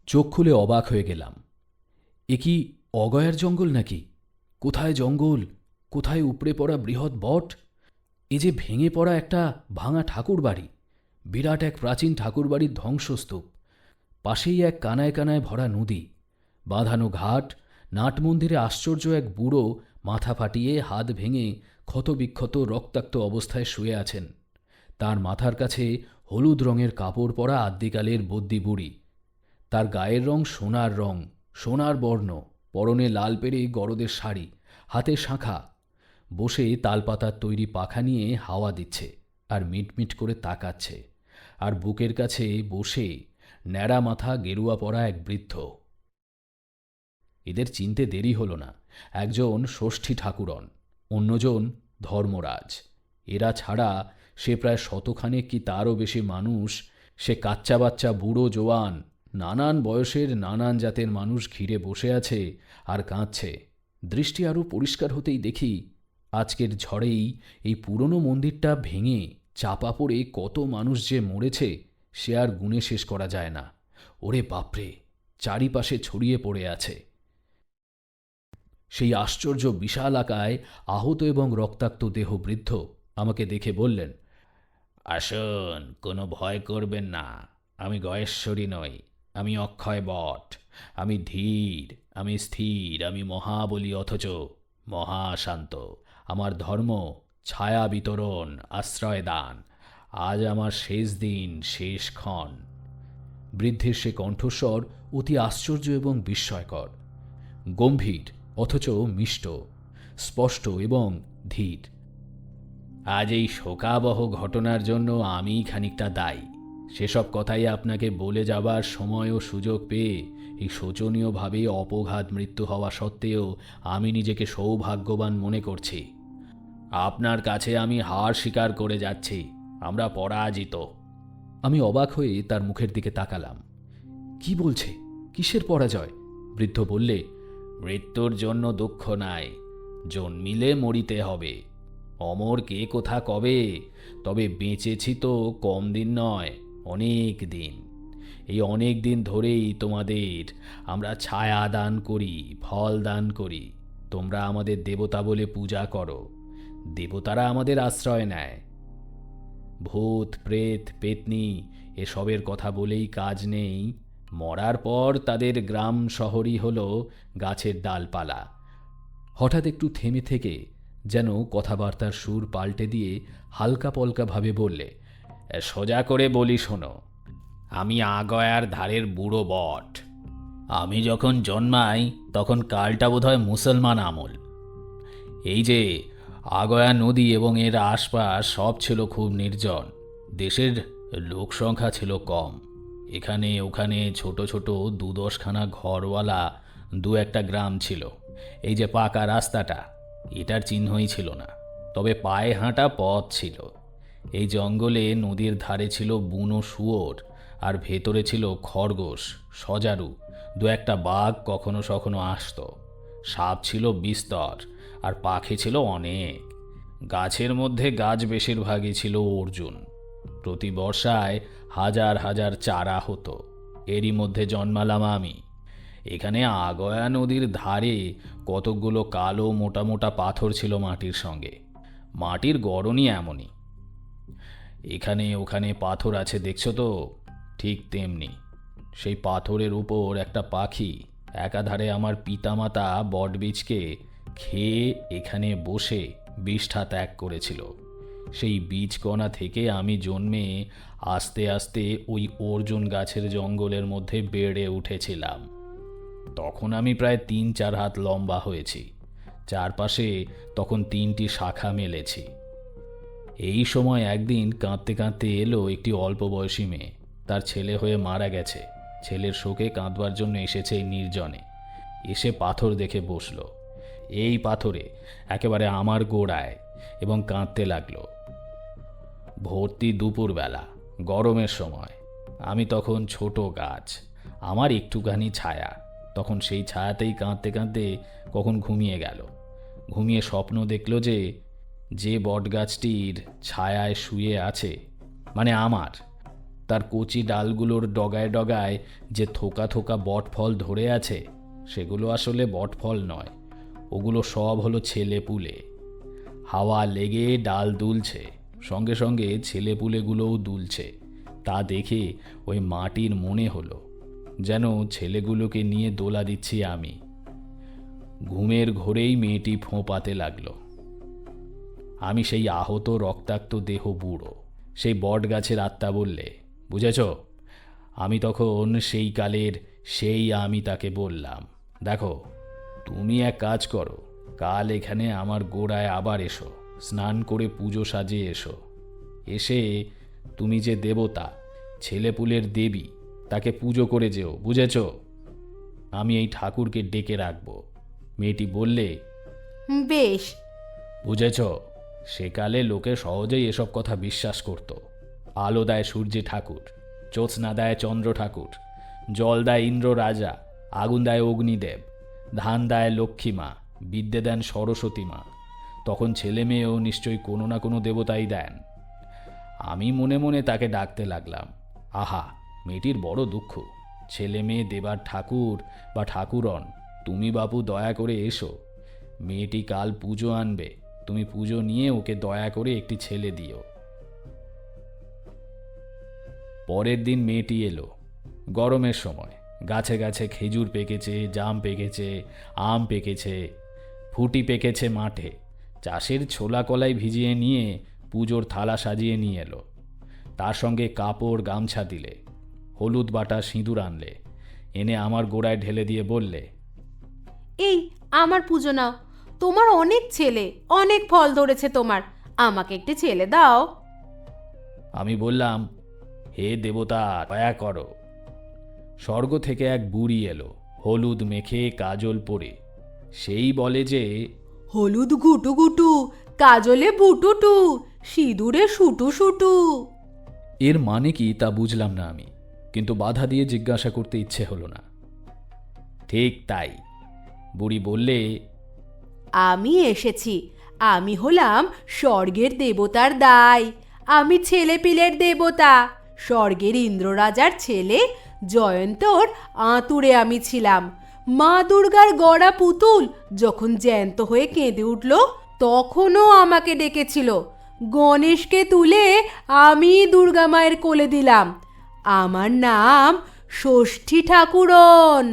চোখ খুলে অবাক হয়ে গেলাম। এ কি অগয়ার জঙ্গল নাকি? কোথায় জঙ্গল, কোথায় উপড়ে পড়া বৃহৎ বট! এ যে ভেঙে পড়া একটা ভাঙা ঠাকুরবাড়ি, বিরাট এক প্রাচীন ঠাকুরবাড়ির ধ্বংসস্তূপ, পাশেই এক কানায় কানায় ভরা নদী, বাঁধানো ঘাট, নাটমন্দিরে আশ্চর্য এক বুড়ো মাথা ফাটিয়ে হাত ভেঙে ক্ষতবিক্ষত রক্তাক্ত অবস্থায় শুয়ে আছেন। তার মাথার কাছে হলুদ রঙের কাপড় পরা আদ্যিকালের বদ্যি বুড়ি, তার গায়ের রং সোনার রং, সোনার বর্ণ, পরনে লাল পেরে গরদের শাড়ি, হাতে শাঁখা, বসে তালপাতার তৈরি পাখা নিয়ে হাওয়া দিচ্ছে আর মিটমিট করে তাকাচ্ছে। আর বুকের কাছে বসে ন্যাড়া মাথা গেরুয়া পরা এক বৃদ্ধ। এদের চিনতে দেরি হল না। একজন ষষ্ঠী ঠাকুরন, অন্যজন ধর্মরাজ। এরা ছাড়া সে প্রায় শতখানেক কি তারও বেশি মানুষ, সে কাচ্চা বাচ্চা বুড়ো জোয়ান, নানান বয়সের নানান জাতের মানুষ ঘিরে বসে আছে আর কাঁদছে। দৃষ্টি আরও পরিষ্কার হতেই দেখি, আজকের ঝড়েই এই পুরনো মন্দিরটা ভেঙে চাপা পড়ে কত মানুষ যে মরেছে সে আর গুণে শেষ করা যায় না। ওরে বাপরে, চারিপাশে ছড়িয়ে পড়ে আছে। সেই আশ্চর্য বিশালাকায় আহত এবং রক্তাক্ত দেহ বৃদ্ধ আমাকে দেখে বললেন, আসুন, কোনো ভয় করবেন না, আমি গয়েশ্বরী নই, আমি অক্ষয় বট, আমি ধীর, আমি স্থির, আমি মহাবলী অথচ মহাশান্ত। আমার ধর্ম ছায়া বিতরণ, আশ্রয় দান। আজ আমার শেষ দিন, শেষ ক্ষণ। বৃদ্ধের সে কণ্ঠস্বর অতি আশ্চর্য এবং বিস্ময়কর, গম্ভীর অথচ মিষ্ট, স্পষ্ট এবং ধীর। আজ এই শোকাবহ ঘটনার জন্য আমিই খানিকটা দায়ী। সেসব কথাই আপনাকে বলে যাবার সময় ও সুযোগ পেয়ে এই শোচনীয়ভাবে অপঘাত মৃত্যু হওয়া সত্ত্বেও আমি নিজেকে সৌভাগ্যবান মনে করছি। আপনার কাছে আমি হার স্বীকার করে যাচ্ছি, আমরা পরাজিত। আমি অবাক হয়ে তার মুখের দিকে তাকালাম। কি বলছে? কিসের পরাজয়? বৃদ্ধ বললে, মৃত্যুর জন্য দুঃখ নাই, জন্মিলে মরিতে হবে। অমর কে কোথা কবে, তবে বেঁচেছি তো কম দিন নয়, অনেক দিন। এই অনেক দিন ধরেই তোমাদের আমরা ছায়া দান করি, ফল দান করি। তোমরা আমাদের দেবতা বলে পূজা করো, দেবতারা আমাদের আশ্রয় নেয়। ভূত প্রেত পেতনি এসবের কথা বলেই কাজ নেই। মরার পর তাদের গ্রাম শহরই হলো গাছের ডালপালা। হঠাৎ একটু থেমে থেকে যেন কথাবার্তার সুর পাল্টে দিয়ে হালকা পলকাভাবে বললে, সোজা করে বলি শোনো, আমি আগয়ার ধারের বুড়ো বট। আমি যখন জন্মাই তখন কালটা বোধহয় মুসলমান আমল। এই যে আগয়া নদী এবং এর আশপাশ সব ছিল খুব নির্জন। দেশের লোক সংখ্যা ছিল কম। এখানে ওখানে ছোট ছোট 2-10খানা ঘরওয়ালা 2-একটা গ্রাম ছিল। এই যে পাকা রাস্তাটা, এটার চিহ্নই ছিল না, তবে পায়ে হাঁটা পথ ছিল। এই জঙ্গলে নদীর ধারে ছিল বুনো শুয়োর, আর ভেতরে ছিল খরগোশ, সজারু, 2-একটা বাঘ কখনো সখনো আসতো। সাপ ছিল বিস্তর, আর পাখি ছিল অনেক। গাছের মধ্যে গাছ বেশিরভাগই ছিল অর্জুন। প্রতি বর্ষায় হাজার হাজার চারা হতো। এরই মধ্যে জন্মালাম আমি। এখানে আগয়া নদীর ধারে কতকগুলো কালো মোটা মোটা পাথর ছিল মাটির সঙ্গে। মাটির গড়নই এমনই। এখানে ওখানে পাথর আছে দেখছো তো, ঠিক তেমনি। সেই পাথরের উপর একটা পাখি একাধারে আমার পিতামাতা বটবীজকে খেয়ে এখানে বসে বিষ্ঠা ত্যাগ করেছিল। সেই বীজকণা থেকে আমি জন্মে আস্তে আস্তে ওই অর্জুন গাছের জঙ্গলের মধ্যে বেড়ে উঠেছিলাম। তখন আমি প্রায় 3-4 হাত লম্বা হয়েছি। চারপাশে তখন 3টি শাখা মেলেছি। এই সময় একদিন কাঁদতে কাঁদতে এলো একটি অল্প বয়সী মেয়ে। তার ছেলে হয়ে মারা গেছে। ছেলের শোকে কাঁদবার জন্য এসেছে এই নির্জনে। এসে পাথর দেখে বসলো, এই পাথরে একেবারে আমার গোড়ায়, এবং কাঁদতে লাগলো। ভর্তি দুপুরবেলা, গরমের সময়। আমি তখন ছোট গাছ, আমার একটুখানি ছায়া। তখন সেই ছায়াতেই কাঁদতে কাঁদতে কখন ঘুমিয়ে গেল। ঘুমিয়ে স্বপ্ন দেখল যে বটগাছটির ছায়ায় শুয়ে আছে, মানে আমার, তার কচি ডালগুলোর ডগায় ডগায় যে থোকা থোকা বটফল ধরে আছে, সেগুলো আসলে বটফল নয়, ওগুলো সব হলো ছেলেপুলে। হাওয়া লেগে ডাল দুলছে, সঙ্গে সঙ্গে ছেলেপুলেগুলোও দুলছে। তা দেখে ওই মাটির মনে হলো যেন ছেলেগুলোকে নিয়ে দোলা দিচ্ছি আমি। ঘুমের ঘোরেই মেয়েটি ফোঁপাতে লাগলো। আমি সেই আহত রক্তাক্ত দেহ বুড়ো, সেই বট গাছের আত্মা বললে, বুঝেছ? আমি তখন সেই কালের সেই আমি তাকে বললাম, দেখো, তুমি এক কাজ করো, কাল এখানে আমার গোড়ায় আবার এসো, স্নান করে পুজো সাজিয়ে এসো। এসে তুমি যে দেবতা, ছেলেপুলের দেবী, তাকে পুজো করে যেও, বুঝেছ? আমি এই ঠাকুরকে ডেকে রাখবো। মেয়েটি বললে, বেশ। বুঝেছ? সেকালে লোকে সহজেই এসব কথা বিশ্বাস করত। আলো দেয় সূর্য ঠাকুর, জ্যোৎস্না দেয় চন্দ্র ঠাকুর, জল দেয় ইন্দ্র রাজা, আগুন দেয় অগ্নিদেব, ধান দেয় লক্ষ্মী মা, বিদ্যে দেন সরস্বতী মা। তখন ছেলে মেয়েও নিশ্চয়ই কোনো না কোনো দেবতাই দেন। আমি মনে মনে তাকে ডাকতে লাগলাম। আহা, মেয়েটির বড় দুঃখ। ছেলে মেয়ে দেবার ঠাকুর বা ঠাকুরন, তুমি বাপু দয়া করে এসো। মেয়েটি কাল পুজো আনবে, তুমি পুজো নিয়ে ওকে দয়া করে একটি ছেলে দিও। পরের দিন মেয়েটি এলো। গরমের সময় গাছে গাছে খেজুর পেকেছে, জাম পেকেছে, আম পেকেছে, ফুটি পেকেছে মাঠে। চাষের ছোলা কলাই ভিজিয়ে নিয়ে পুজোর থালা সাজিয়ে নিয়ে এলো। তার সঙ্গে কাপড় গামছা দিলে, হলুদ বাটা সিঁদুর আনলে, এনে আমার গোড়ায় ঢেলে দিয়ে বললে, এই আমার পুজো নাও, তোমার অনেক ছেলে, অনেক ফল ধরেছে তোমার, আমাকে একটি ছেলে দাও। আমি বললাম, হে দেবতা, দয়া করো। স্বর্গ থেকে এক বুড়ি এলো, হলুদ মেখে কাজল পরে। সেই বলে যে, হলুদ ঘুটু ঘুটু, কাজলে বুটুটু, সিঁদুরে শুটু শুটু। এর মানে কি তা বুঝলাম না আমি, কিন্তু বাধা দিয়ে জিজ্ঞাসা করতে ইচ্ছে হলো না। ঠিক তাই, বুড়ি বললে, আমি এসেছি, আমি হলাম স্বর্গের দেবতার দাই, আমি ছেলে পিলের দেবতা। স্বর্গের ইন্দ্ররাজার ছেলে জয়ন্তর আঁতুড়ে আমি ছিলাম। মা দুর্গার গড়া পুতুল যখন জ্যান্ত হয়ে কেঁদে উঠল, তখনও আমাকে ডেকেছিল। গণেশকে তুলে আমি দুর্গা মায়ের কোলে দিলাম। আমার নাম ষষ্ঠী ঠাকুরন।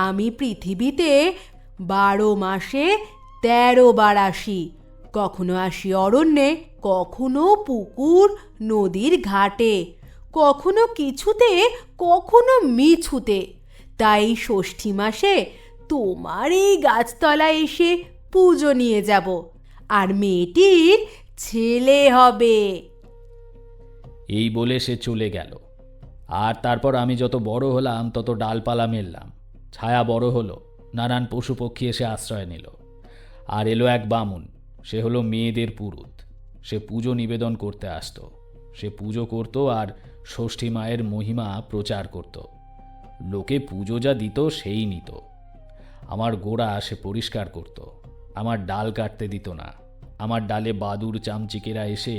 আমি পৃথিবীতে 12 মাসে 13 বার আসি। কখনো আসি অরণ্যে, কখনো পুকুর নদীর ঘাটে, কখনো কিছুতে কখনো মিছুতে। তাই ষষ্ঠী মাসে তোমার এই গাছতলায় এসে পুজো নিয়ে যাব, আর মেয়েটির ছেলে হবে। এই বলে সে চলে গেল। আর তারপর আমি যত বড় হলাম তত ডালপালা মেললাম, ছায়া বড় হলো, নানান পশু পক্ষী এসে আশ্রয় নিল। আর এলো এক বামুন, সে হলো মেয়েদের পুরুত। সে পুজো নিবেদন করতে আসতো, সে পুজো করত আর ষষ্ঠী মায়ের মহিমা প্রচার করত। লোকে পুজো যা দিত সেই নিত। আমার গোড়া সে পরিষ্কার করত, আমার ডাল কাটতে দিত না। আমার ডালে বাদুর চামচিকেরা এসে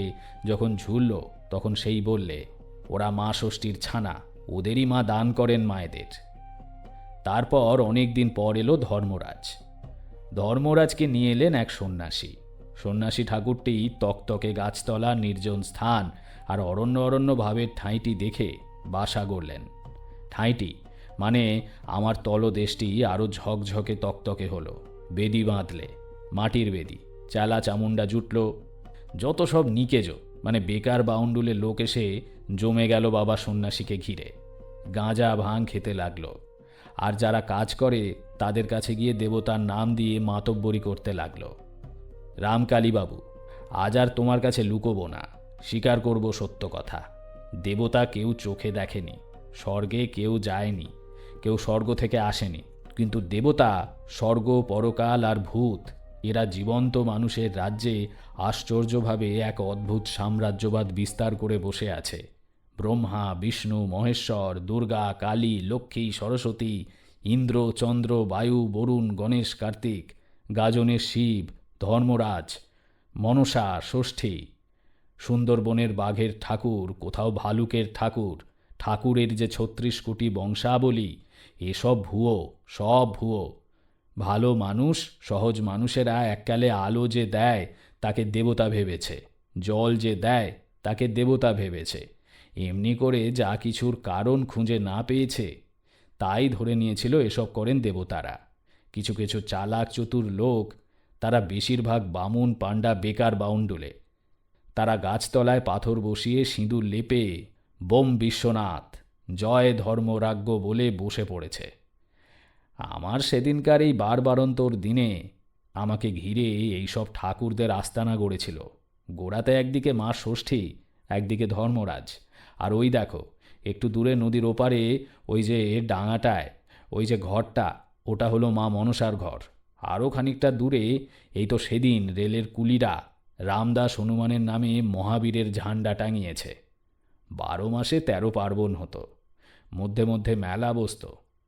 যখন ঝুলল তখন সেই বললে, ওরা মা ষষ্ঠীর ছানা, ওদেরই মা দান করেন মায়েদের। তারপর অনেক দিন পর এলো ধর্মরাজ। ধর্মরাজকে নিয়ে এলেন এক সন্ন্যাসী। সন্ন্যাসী ঠাকুরটি তকতকে গাছতলা, নির্জন স্থান আর অরণ্য অরণ্য ভাবের ঠাঁইটি দেখে বাসা গড়লেন। ঠাঁইটি মানে আমার তলদেশটি আরও ঝকঝকে তকতকে হলো। বেদি বাঁধলে, মাটির বেদি, চালা চামুন্ডা জুটল, যত সব নিকেজ মানে বেকার বাউন্ডুলে লোক এসে জমে গেল বাবা সন্ন্যাসীকে ঘিরে। গাঁজা ভাং খেতে লাগলো, আর যারা কাজ করে তাদের কাছে গিয়ে দেবতার নাম দিয়ে মাতব্বরি করতে লাগলো। রামকালীবাবু, আজ আর তোমার কাছে লুকোবো না, স্বীকার করব সত্য কথা। দেবতা কেউ চোখে দেখেনি, স্বর্গে কেউ যায়নি, কেউ স্বর্গ থেকে আসেনি, কিন্তু দেবতা স্বর্গ, পরকাল আর ভূত এরা জীবন্ত মানুষের রাজ্যে আশ্চর্যভাবে এক অদ্ভুত সাম্রাজ্যবাদ বিস্তার করে বসে আছে। ব্রহ্মা, বিষ্ণু, মহেশ্বর, দুর্গা, কালী, লক্ষ্মী, সরস্বতী, ইন্দ্র, চন্দ্র, বায়ু, বরুণ, গণেশ, কার্তিক, গাজনের শিব, ধর্মরাজ, মনসা, ষষ্ঠী, সুন্দরবনের বাঘের ঠাকুর, কোথাও ভালুকের ঠাকুর, ঠাকুরের যে 36 কোটি বংশাবলী, এসব ভুয়ো, সব ভুয়ো। ভালো মানুষ, সহজ মানুষেরা এককালে আলো যে দেয় তাকে দেবতা ভেবেছে, জল যে দেয় তাকে দেবতা ভেবেছে। এমনি করে যা কিছুর কারণ খুঁজে না পেয়েছে তাই ধরে নিয়েছিল এসব করেন দেবতারা। কিছু কিছু চালাক চতুর লোক, তারা বেশিরভাগ বামুন পাণ্ডা বেকার বাউন্ডুলে, তারা গাছতলায় পাথর বসিয়ে সিঁদুর লেপে বোম বিশ্বনাথ, জয় ধর্মরাজ্ঞ বলে বসে পড়েছে। আমার সেদিনকার এই বারবারন্তর দিনে আমাকে ঘিরে এইসব ঠাকুরদের আস্তানা গড়েছিল। গোড়াতে একদিকে মা ষষ্ঠী, একদিকে ধর্মরাজ, আর ওই দেখো একটু দূরে নদীর ওপারে ওই যে ডাঙাটায় ওই যে ঘরটা, ওটা হলো মা মনসার ঘর। আরও খানিকটা দূরে এই তো সেদিন রেলের কুলিরা রামদাস হনুমানের নামে মহাবীরের ঝান্ডা টাঙিয়েছে। 12 মাসে 13 পার্বণ হতো, মধ্যে মধ্যে মেলা বসত,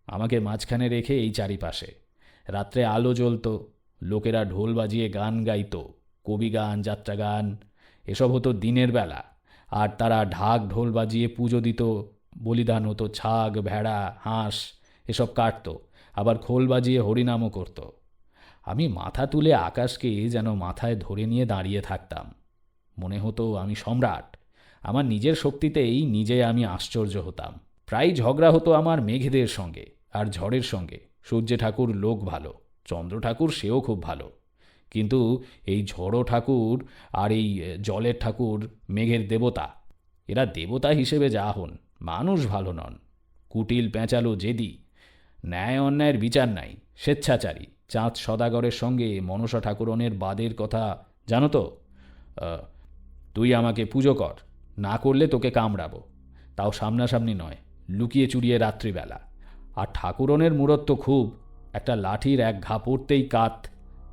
আমাকে মাঝখানে রেখে এই চারিপাশে। রাত্রে আলো জ্বলত, লোকেরা ঢোল বাজিয়ে গান গাইত, কবি গান, যাত্রা গান, এসব হতো দিনের বেলা। আর তারা ঢাক ঢোল বাজিয়ে পুজো দিত, বলিদান হতো, ছাগ, ভেড়া, হাঁস এসব কাটত, আবার খোল বাজিয়ে হরিনামও করত। আমি মাথা তুলে আকাশকে যেন মাথায় ধরে নিয়ে দাঁড়িয়ে থাকতাম। মনে হতো আমি সম্রাট। আমার নিজের শক্তিতেই নিজে আমি আশ্চর্য হতাম। প্রায় ঝগড়া হতো আমার মেঘেদের সঙ্গে আর ঝড়ের সঙ্গে। সূর্য ঠাকুর লোক ভালো, চন্দ্র ঠাকুর সেও খুব ভালো, কিন্তু এই ঝড়ো ঠাকুর আর এই জলের ঠাকুর, মেঘের দেবতা, এরা দেবতা হিসেবে যা হন, মানুষ ভালো নন। কুটিল, পেঁচালো, জেদি, ন্যায় অন্যায়ের বিচার নাই, স্বেচ্ছাচারী। চাঁদ সদাগরের সঙ্গে মনসা ঠাকুরনের বাদের কথা জানো তো? তুই আমাকে পুজো কর, না করলে তোকে কামড়াবো, তাও সামনাসামনি নয়, লুকিয়ে চুরিয়ে রাত্রিবেলা। আর ঠাকুরনের মূরত খুব, একটা লাঠির এক ঘা পড়তেই কাত।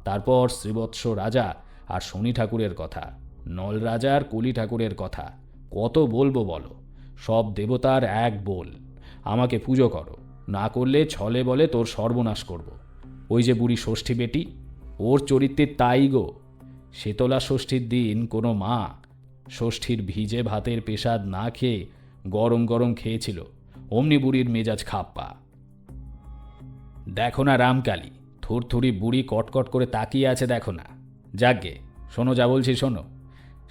তারপর শ্রীবৎস রাজা আর শনি ঠাকুরের কথা, নল রাজা আর কলি ঠাকুরের কথা, কত বলবো বলো? সব দেবতার এক বল, আমাকে পুজো করো, না করলে ছলে বলে তোর সর্বনাশ করব। ওই যে বুড়ি ষষ্ঠী বেটি, ওর চরিত্রের তাই গো। শীতলা ষষ্ঠীর দিন কোনো মা ষষ্ঠীর ভিজে ভাতের পেশাদ না খেয়ে গরম গরম খেয়েছিল, অমনি বুড়ির মেজাজ খাপ্পা। দেখো না রামকালী, থুরথুরি বুড়ি কটকট করে তাকিয়ে আছে, দেখো না। যাকগে, শোনো যা বলছি শোনো।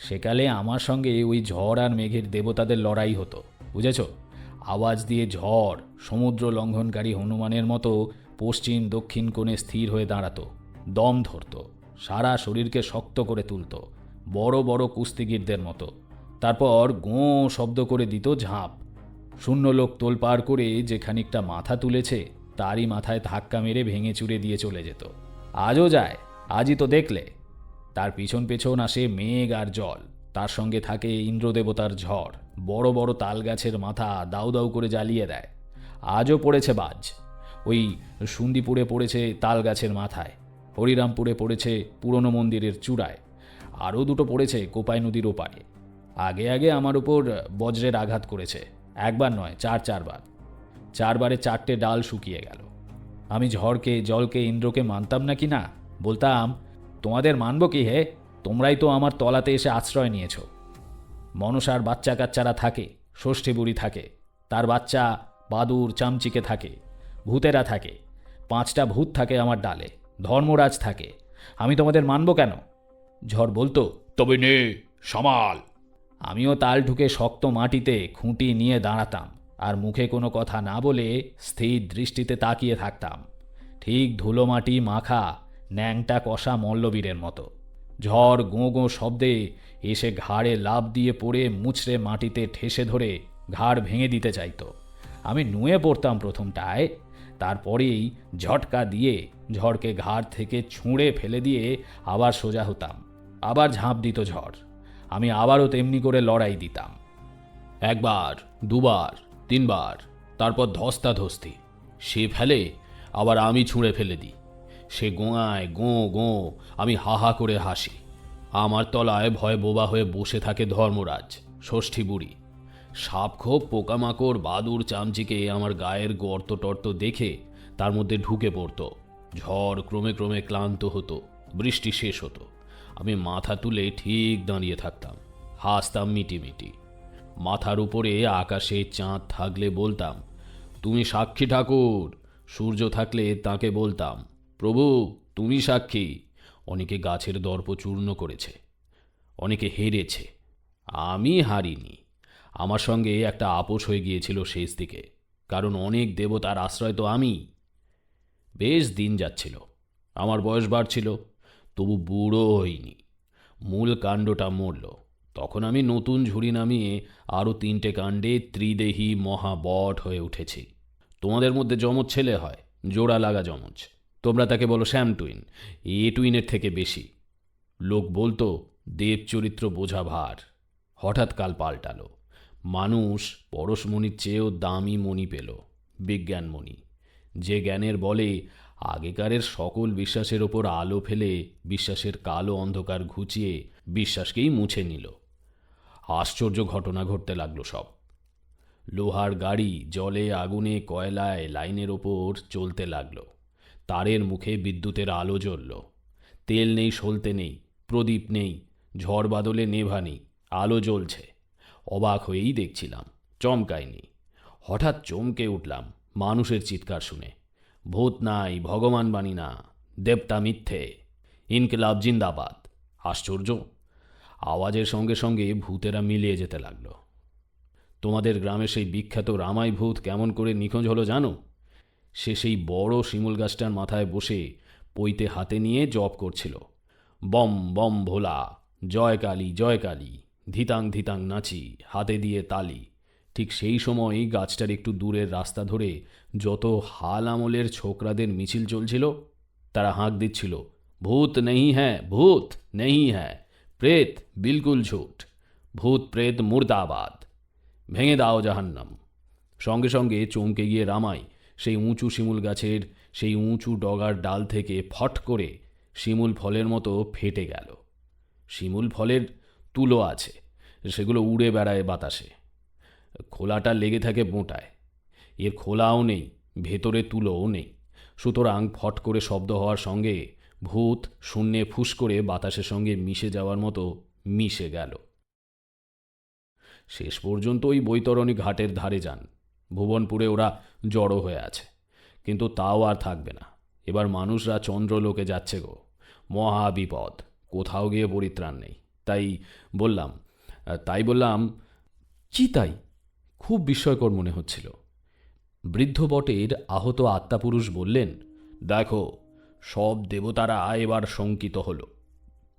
সেকালে আমার সঙ্গে ওই ঝড় আর মেঘের দেবতাদের লড়াই হতো, বুঝেছ? আওয়াজ দিয়ে ঝড়, সমুদ্র লঙ্ঘনকারী হনুমানের মতো পশ্চিম দক্ষিণ কোণে স্থির হয়ে দাঁড়াতো, দম ধরত, সারা শরীরকে শক্ত করে তুলত, বড় বড় কুস্তিগিরদের মতো। তারপর গোঁ শব্দ করে দিত ঝাঁপ। শূন্য লোক তোলপাড় করে যে খানিকটা মাথা তুলেছে তারই মাথায় ধাক্কা মেরে ভেঙে চুরে দিয়ে চলে যেত। আজও যায়, আজই তো দেখলে। তার পিছন পেছন আসে মেঘ আর জল, তার সঙ্গে থাকে ইন্দ্রদেবতার ঝড়, বড় বড় তাল গাছের মাথা দাউ দাউ করে জ্বালিয়ে দেয়। আজও পড়েছে বাজ, ওই সুন্দিপুরে পড়েছে তাল গাছের মাথায়, হরিরামপুরে পড়েছে পুরনো মন্দিরের চূড়ায়, আরও দুটো পড়েছে কোপাই নদীর ওপারে। আগে আগে আমার উপর বজ্রের আঘাত করেছে, একবার নয়, চারবার। চারবারে 4টে ডাল শুকিয়ে গেল। আমি ঝড়কে, জলকে, ইন্দ্রকে মানতাম না কি না? বলতাম, তোমাদের মানব কি হে? তোমরাই তো আমার তলাতে এসে আশ্রয় নিয়েছ। মনসার বাচ্চা কাচ্চারা থাকে, ষষ্ঠী বুড়ি থাকে, তার বাচ্চা বাদুর চামচিকে থাকে, ভূতেরা থাকে, 5টা ভূত থাকে আমার ডালে, ধর্মরাজ থাকে। আমি তোমাদের মানব কেন? ঝড় বলতো, তবে নে সামাল। আমিও তাল ঢুকে শক্ত মাটিতে খুঁটি নিয়ে দাঁড়াতাম, আর মুখে কোনো কথা না বলে স্থির দৃষ্টিতে তাকিয়ে থাকতাম, ঠিক ধুলো মাটি মাখা ন্যাংটা কষা মল্লবীরের মতো। ঝড় গোঁ গোঁ শব্দে এসে ঘাড়ে লাফ দিয়ে পড়ে মুচড়ে মাটিতে ঠেসে ধরে ঘাড় ভেঙে দিতে চাইতো। আমি নুয়ে পড়তাম প্রথমটায়, তারপরেই ঝটকা দিয়ে ঝড়কে ঘাড় থেকে ছুঁড়ে ফেলে দিয়ে আবার সোজা হতাম। আবার ঝাঁপ দিত ঝড়, আমি আবারও তেমনি করে লড়াই দিতাম। 1বার, 2বার, 3বার, তারপর ধস্তাধস্তি। সে ফেলে, আবার আমি ছুঁড়ে ফেলে দিই। সে গোঁয়ায় গোঁ গোঁ, আমি হা হা করে হাসি। আমার তলায় ভয় বোবা হয়ে বসে থাকে ধর্মরাজ, ষষ্ঠী বুড়ি। সাপখোপ, পোকামাকড়, বাদুর চামচিকে আমার গায়ের গর্ত টর্ত দেখে তার মধ্যে ঢুকে পড়ত। ঝড় ক্রমে ক্রমে ক্লান্ত হতো, বৃষ্টি শেষ হতো। আমি মাথা তুলে ঠিক দাঁড়িয়ে থাকতাম, হাসতাম মিটিমিটি। মাথার উপরে আকাশে চাঁদ থাকলে বলতাম, তুমি সাক্ষী ঠাকুর। সূর্য থাকলে তাকে বলতাম, প্রভু তুমি সাক্ষী। অনেকে গাছের দর্প চূর্ণ করেছে, অনেকে হেরেছে, আমি হারিনি। আমার সঙ্গে একটা আপোষ হয়ে গিয়েছিল শেষ দিকে, কারণ অনেক দেবতার আশ্রয় তো আমি। বেশ দিন যাচ্ছিল, আমার বয়স বাড়ছিল, তবু বুড়ো হইনি। মূল কাণ্ডটা মরল। তখন আমি নতুন ঝুড়ি নামিয়ে আরও 3টে কাণ্ডে ত্রিদেহী মহাবট হয়ে উঠেছি। তোমাদের মধ্যে যমজ ছেলে হয়, জোড়া লাগা যমজ, তোমরা তাকে বলো শ্যাম টুইন। এ টুইনের থেকে বেশি। লোক বলতো দেব চরিত্র বোঝা ভার। হঠাৎ কাল পাল্টালো। মানুষ পরশমণির চেয়েও দামি মণি পেল, বিজ্ঞানমণি। যে জ্ঞানের বলে আগেকারের সকল বিশ্বাসের ওপর আলো ফেলে বিশ্বাসের কালো অন্ধকার ঘুচিয়ে বিশ্বাসকেই মুছে নিল। আশ্চর্য ঘটনা ঘটতে লাগলো সব। লোহার গাড়ি জলে, আগুনে, কয়লায় লাইনের ওপর চলতে লাগলো। তারের মুখে বিদ্যুতের আলো জ্বলল। তেল নেই, সলতে নেই, প্রদীপ নেই, ঝড় বাদলে নেভা নেই, আলো জ্বলছে। অবাক হয়েই দেখছিলাম, চমকায়নি। হঠাৎ চমকে উঠলাম মানুষের চিৎকার শুনে, ভূত নাই, ভগবান বাণী না, দেবতা মিথ্যে, ইনকিলাব জিন্দাবাদ। আশ্চর্য, আওয়াজের সঙ্গে সঙ্গে ভূতেরা মিলিয়ে যেতে লাগলো। তোমাদের গ্রামে সেই বিখ্যাত রামাই ভূত কেমন করে নিখোঁজ হলো জানো? সে সেই বড় শিমুল গাছটার মাথায় বসে পৈতে হাতে নিয়ে জপ করছিল, বম বম ভোলা, জয় কালী জয় কালী, ধিতাং ধিতাং নাচি, হাতে দিয়ে তালি। ঠিক সেই সময় গাছটার একটু দূরের রাস্তা ধরে যত হাল আমলের ছোকরাদের মিছিল চলছিল, তারা হাঁক দিচ্ছিল, ভূত নেই হ্যাঁ, ভূত নেই হ্যাঁ, প্রেত বিলকুল ঝুট, ভূত প্রেত মুর্দাবাদ, ভেঙে দাও জাহান্নাম। সঙ্গে সঙ্গে চমকে গিয়ে রামাই সেই উঁচু শিমুল গাছের সেই উঁচু ডগার ডাল থেকে ফট করে শিমুল ফলের মতো ফেটে গেল। শিমুল ফলের তুলো আছে, সেগুলো উড়ে বেড়ায় বাতাসে। খোলাটা লেগে থাকে বোঁটায়, এর খোলাও নেই, ভেতরে তুলোও নেই। সুতরাং ফট করে শব্দ হওয়ার সঙ্গে ভূত শূন্যে ফুস করে বাতাসের সঙ্গে মিশে যাওয়ার মতো মিশে গেল। শেষ পর্যন্ত ওই বৈতরণী ঘাটের ধারে যান। ভুবনপুরে ওরা জড়ো হয়ে আছে, কিন্তু তাও আর থাকবে না। এবার মানুষরা চন্দ্রলোকে যাচ্ছে গো, মহা বিপদ, কোথাও গিয়ে পরিত্রাণ নেই। তাই বললাম কি তাই? খুব বিস্ময়কর মনে হচ্ছিল। বৃদ্ধ বটের আহত আত্মাপুরুষ বললেন, দেখো, সব দেবতারা এবার শঙ্কিত হলো।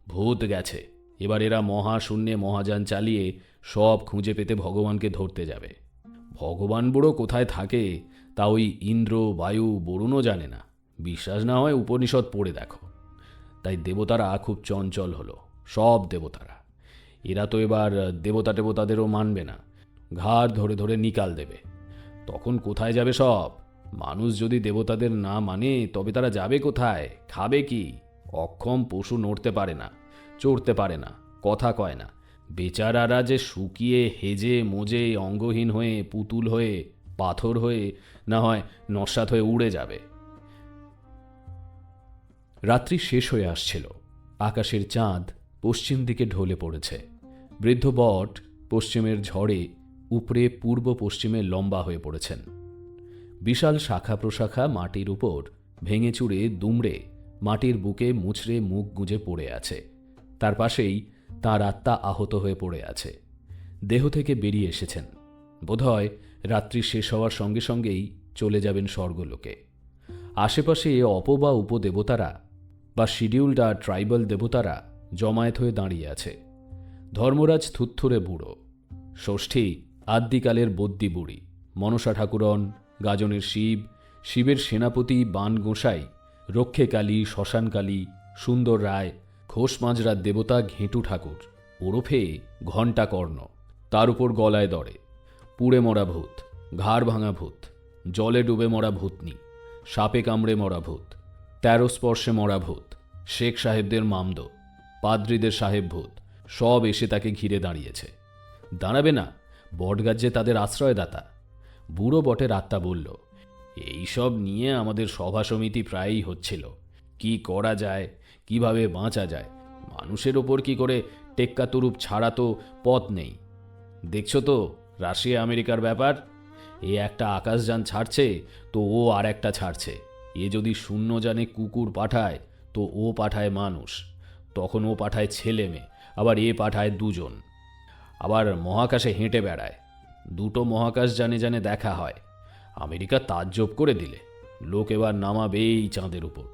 ভূত গেছে, এবার এরা মহাশূন্যে মহাযান চালিয়ে সব খুঁজে পেতে ভগবানকে ধরতে যাবে। ভগবান বুড়ো কোথায় থাকে তা ওই ইন্দ্র, বায়ু, বরুণও জানে না। বিশ্বাস না হয় উপনিষদ পড়ে দেখো। তাই দেবতারা খুব চঞ্চল হলো, সব দেবতারা। এরা তো এবার দেবতাদেরও মানবে না, ঘাড় ধরে ধরে নিকাল দেবে। তখন কোথায় যাবে সব? মানুষ যদি দেবতাদের না মানে তবে তারা যাবে কোথায়? খাবে কি? অক্ষম পশু নড়তে পারে না, চড়তে পারে না, কথা কয় না। বেচারারা যে শুকিয়ে হেজে মোজে অঙ্গহীন হয়ে, পুতুল হয়ে, পাথর হয়ে, না হয় নস্যাৎ হয়ে উড়ে যাবে। রাত্রি শেষ হয়ে আসছিল। আকাশের চাঁদ পশ্চিম দিকে ঢলে পড়েছে। বৃদ্ধ বট পশ্চিমের ঝড়ে উপরে পূর্ব পশ্চিমে লম্বা হয়ে পড়েছেন। বিশাল শাখা প্রশাখা মাটির উপর ভেঙে চুরে দুমড়ে মাটির বুকে মুচড়ে মুখ গুঁজে পড়ে আছে। তার পাশেই তাঁর আত্মা আহত হয়ে পড়ে আছে। দেহ থেকে বেরিয়ে এসেছেন। বোধহয় রাত্রি শেষ হওয়ার সঙ্গে সঙ্গেই চলে যাবেন স্বর্গলোকে। আশেপাশে অপ বা উপদেবতারা বা শিডিউলড আর ট্রাইবাল দেবতারা জমায়েত হয়ে দাঁড়িয়ে আছে। ধর্মরাজ থুত্থুরে বুড়ো, ষষ্ঠী আদ্যিকালের বদ্যি বুড়ি, মনসা ঠাকুরন, গাজনের শিব, শিবের সেনাপতি বান গোসাই, রক্ষেকালী, শ্মশানকালী, সুন্দর রায়, ঘোষ মাজরার দেবতা ঘেঁটু ঠাকুর ওরফে ঘণ্টা কর্ণ, তার উপর গলায় দড়ে, পুড়ে মরা ভূত, ঘাড় ভাঙা ভূত, জলে ডুবে মরা ভূতনি, সাপে কামড়ে মরা ভূত, 13 স্পর্শে মরা ভূত, শেখ সাহেবদের মামদো, পাদ্রীদের সাহেব ভূত সব এসে তাকে ঘিরে দাঁড়িয়েছে। দাঁড়াবে না, বটগাছ যে তাদের আশ্রয়দাতা। বুড়ো বটের আত্মা বলল, এইসব নিয়ে আমাদের সভা সমিতি প্রায়ই হচ্ছিল। কি করা যায়, কিভাবে বাঁচা যায়। মানুষের ওপর কি করে টেক্কা তুরুপ ছাড়া তো পথ নেই। দেখছো তো রাশিয়া আমেরিকার ব্যাপার। এ একটা আকাশযান ছাড়ছে তো ও আর একটা ছাড়ছে। এ যদি শূন্যযানে কুকুর পাঠায় তো ও পাঠায় মানুষ, তখন ও পাঠায় ছেলে মেয়ে, আবার এ পাঠায় দুজন। আবার মহাকাশে হেঁটে বেড়ায়, দুটো মহাকাশ জানে জানে দেখা হয়। আমেরিকা তাজ্জব করে দিলে, লোক এবার নামাবেই চাঁদের উপর।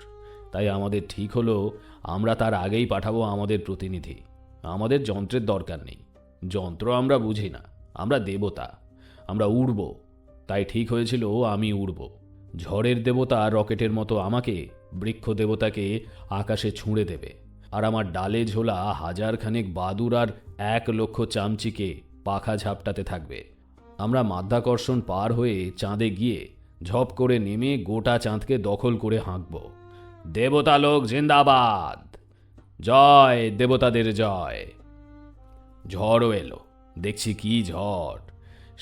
তাই আমাদের ঠিক হলো আমরা তার আগেই পাঠাবো আমাদের প্রতিনিধি। আমাদের যন্ত্রের দরকার নেই, যন্ত্র আমরা বুঝি না, আমরা দেবতা, আমরা উড়ব। তাই ঠিক হয়েছিল আমি উড়ব। ঝড়ের দেবতা রকেটের মতো আমাকে, বৃক্ষ দেবতাকে আকাশে ছুঁড়ে দেবে, আর আমার ডালে ঝোলা 1000 খানেক বাদুর আর 1 লক্ষ চামচিকে পাখা ঝাপটাতে থাকবে। আমরা মাধ্যাকর্ষণ পার হয়ে চাঁদে গিয়ে ঝপ করে নেমে গোটা চাঁদকে দখল করে হাঁকব। দেবতা লোক জিন্দাবাদ, জয় দেবতাদের জয়। ঝড়ও এলো, দেখছি কি ঝড়।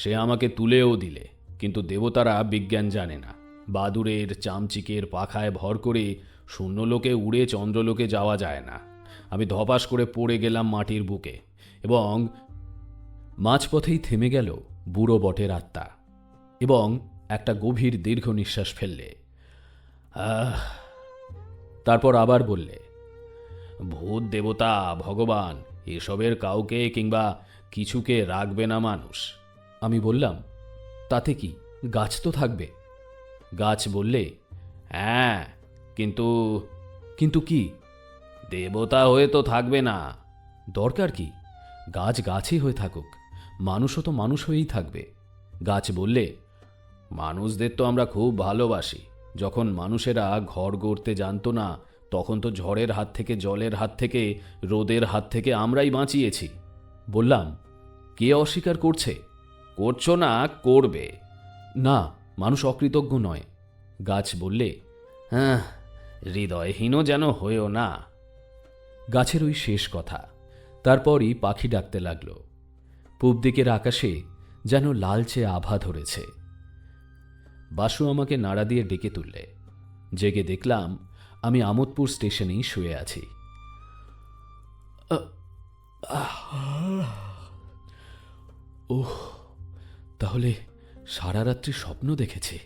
সে আমাকে তুলেও দিলে, কিন্তু দেবতারা বিজ্ঞান জানে না। বাদুরের চামচিকের পাখায় ভর করে শূন্যলোকে উড়ে চন্দ্রলোকে যাওয়া যায় না। আমি ধপাস করে পড়ে গেলাম মাটির বুকে, এবং মাঝপথেই থেমে গেল বুড়ো বটের আত্মা, এবং একটা গভীর দীর্ঘ নিঃশ্বাস ফেললে। তারপর আবার বললে, ভূত দেবতা ভগবান এসবের কাউকে কিংবা কিছুকে রাখবে না মানুষ। আমি বললাম, তাতে কি, গাছ তো থাকবে। গাছ বললে, হ্যাঁ, কিন্তু কিন্তু কি? দেবতা হয়ে তো থাকবে না। দরকার কি, গাছ গাছই হয়ে থাকুক, মানুষও তো মানুষ হয়েই থাকবে। গাছ বললে, মানুষদের তো আমরা খুব ভালোবাসি। যখন মানুষেরা ঘর গড়তে জানতো না তখন তো ঝড়ের হাত থেকে, জলের হাত থেকে, রোদের হাত থেকে আমরাই বাঁচিয়েছি। বললাম, কে অস্বীকার করছে? করছো না, করবে না, মানুষ অকৃতজ্ঞ নয়। গাছ বললে, হ্যাঁ, হৃদয়হীনও যেন হয়েও না। গাছের ওই শেষ কথা। তারপরই পাখি ডাকতে লাগলো। পূব দিকের আকাশে যেন লালচে আভা ধরেছে। বাসু আমাকে নাড়া দিয়ে ডেকে তুললে। জেগে দেখলাম আমি আমোদপুর স্টেশনেই শুয়ে আছি। ওহ, তাহলে সারা রাত্রি স্বপ্ন দেখেছি?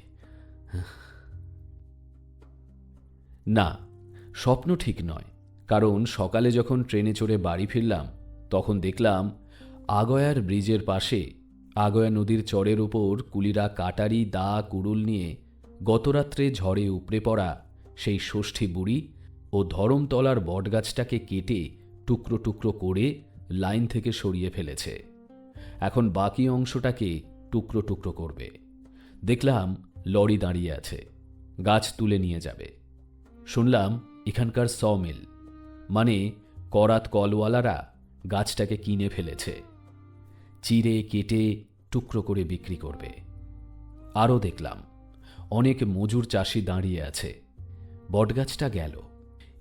না, স্বপ্ন ঠিক নয়, কারণ সকালে যখন ট্রেনে চড়ে বাড়ি ফিরলাম তখন দেখলাম আগয়ার ব্রিজের পাশে আগয়া নদীর চরের উপর কুলিরা কাটারি, দা, কুড়ুল নিয়ে গতরাত্রে ঝড়ে উপড়ে পড়া সেই ষষ্ঠী বুড়ি ও ধরমতলার বটগাছটাকে কেটে টুকরো টুকরো করে লাইন থেকে সরিয়ে ফেলেছে। এখন বাকি অংশটাকে টুকরো টুকরো করবে। দেখলাম লরি দাঁড়িয়ে আছে, গাছ তুলে নিয়ে যাবে। শুনলাম এখানকার সমিল মানে করাত কলওয়ালারা গাছটাকে কিনে ফেলেছে, চিরে কেটে টুকরো করে বিক্রি করবে। আরও দেখলাম অনেক মজুর চাষি দাঁড়িয়ে আছে। বটগাছটা গেল,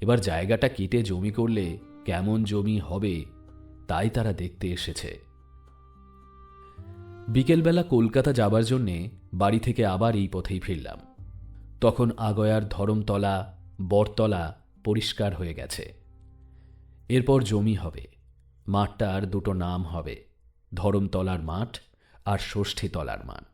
এবার জায়গাটা কেটে জমি করলে কেমন জমি হবে তাই তারা দেখতে এসেছে। বিকেলবেলা কলকাতা যাবার জন্যে বাড়ি থেকে আবার এই পথেই ফিরলাম। তখন আগয়ার ধরমতলা বটতলা পরিষ্কার হয়ে গেছে। এরপর জমি হবে, মাঠটার দুটো নাম হবে, ধরমতলার মাঠ আর ষষ্ঠীতলার মাঠ।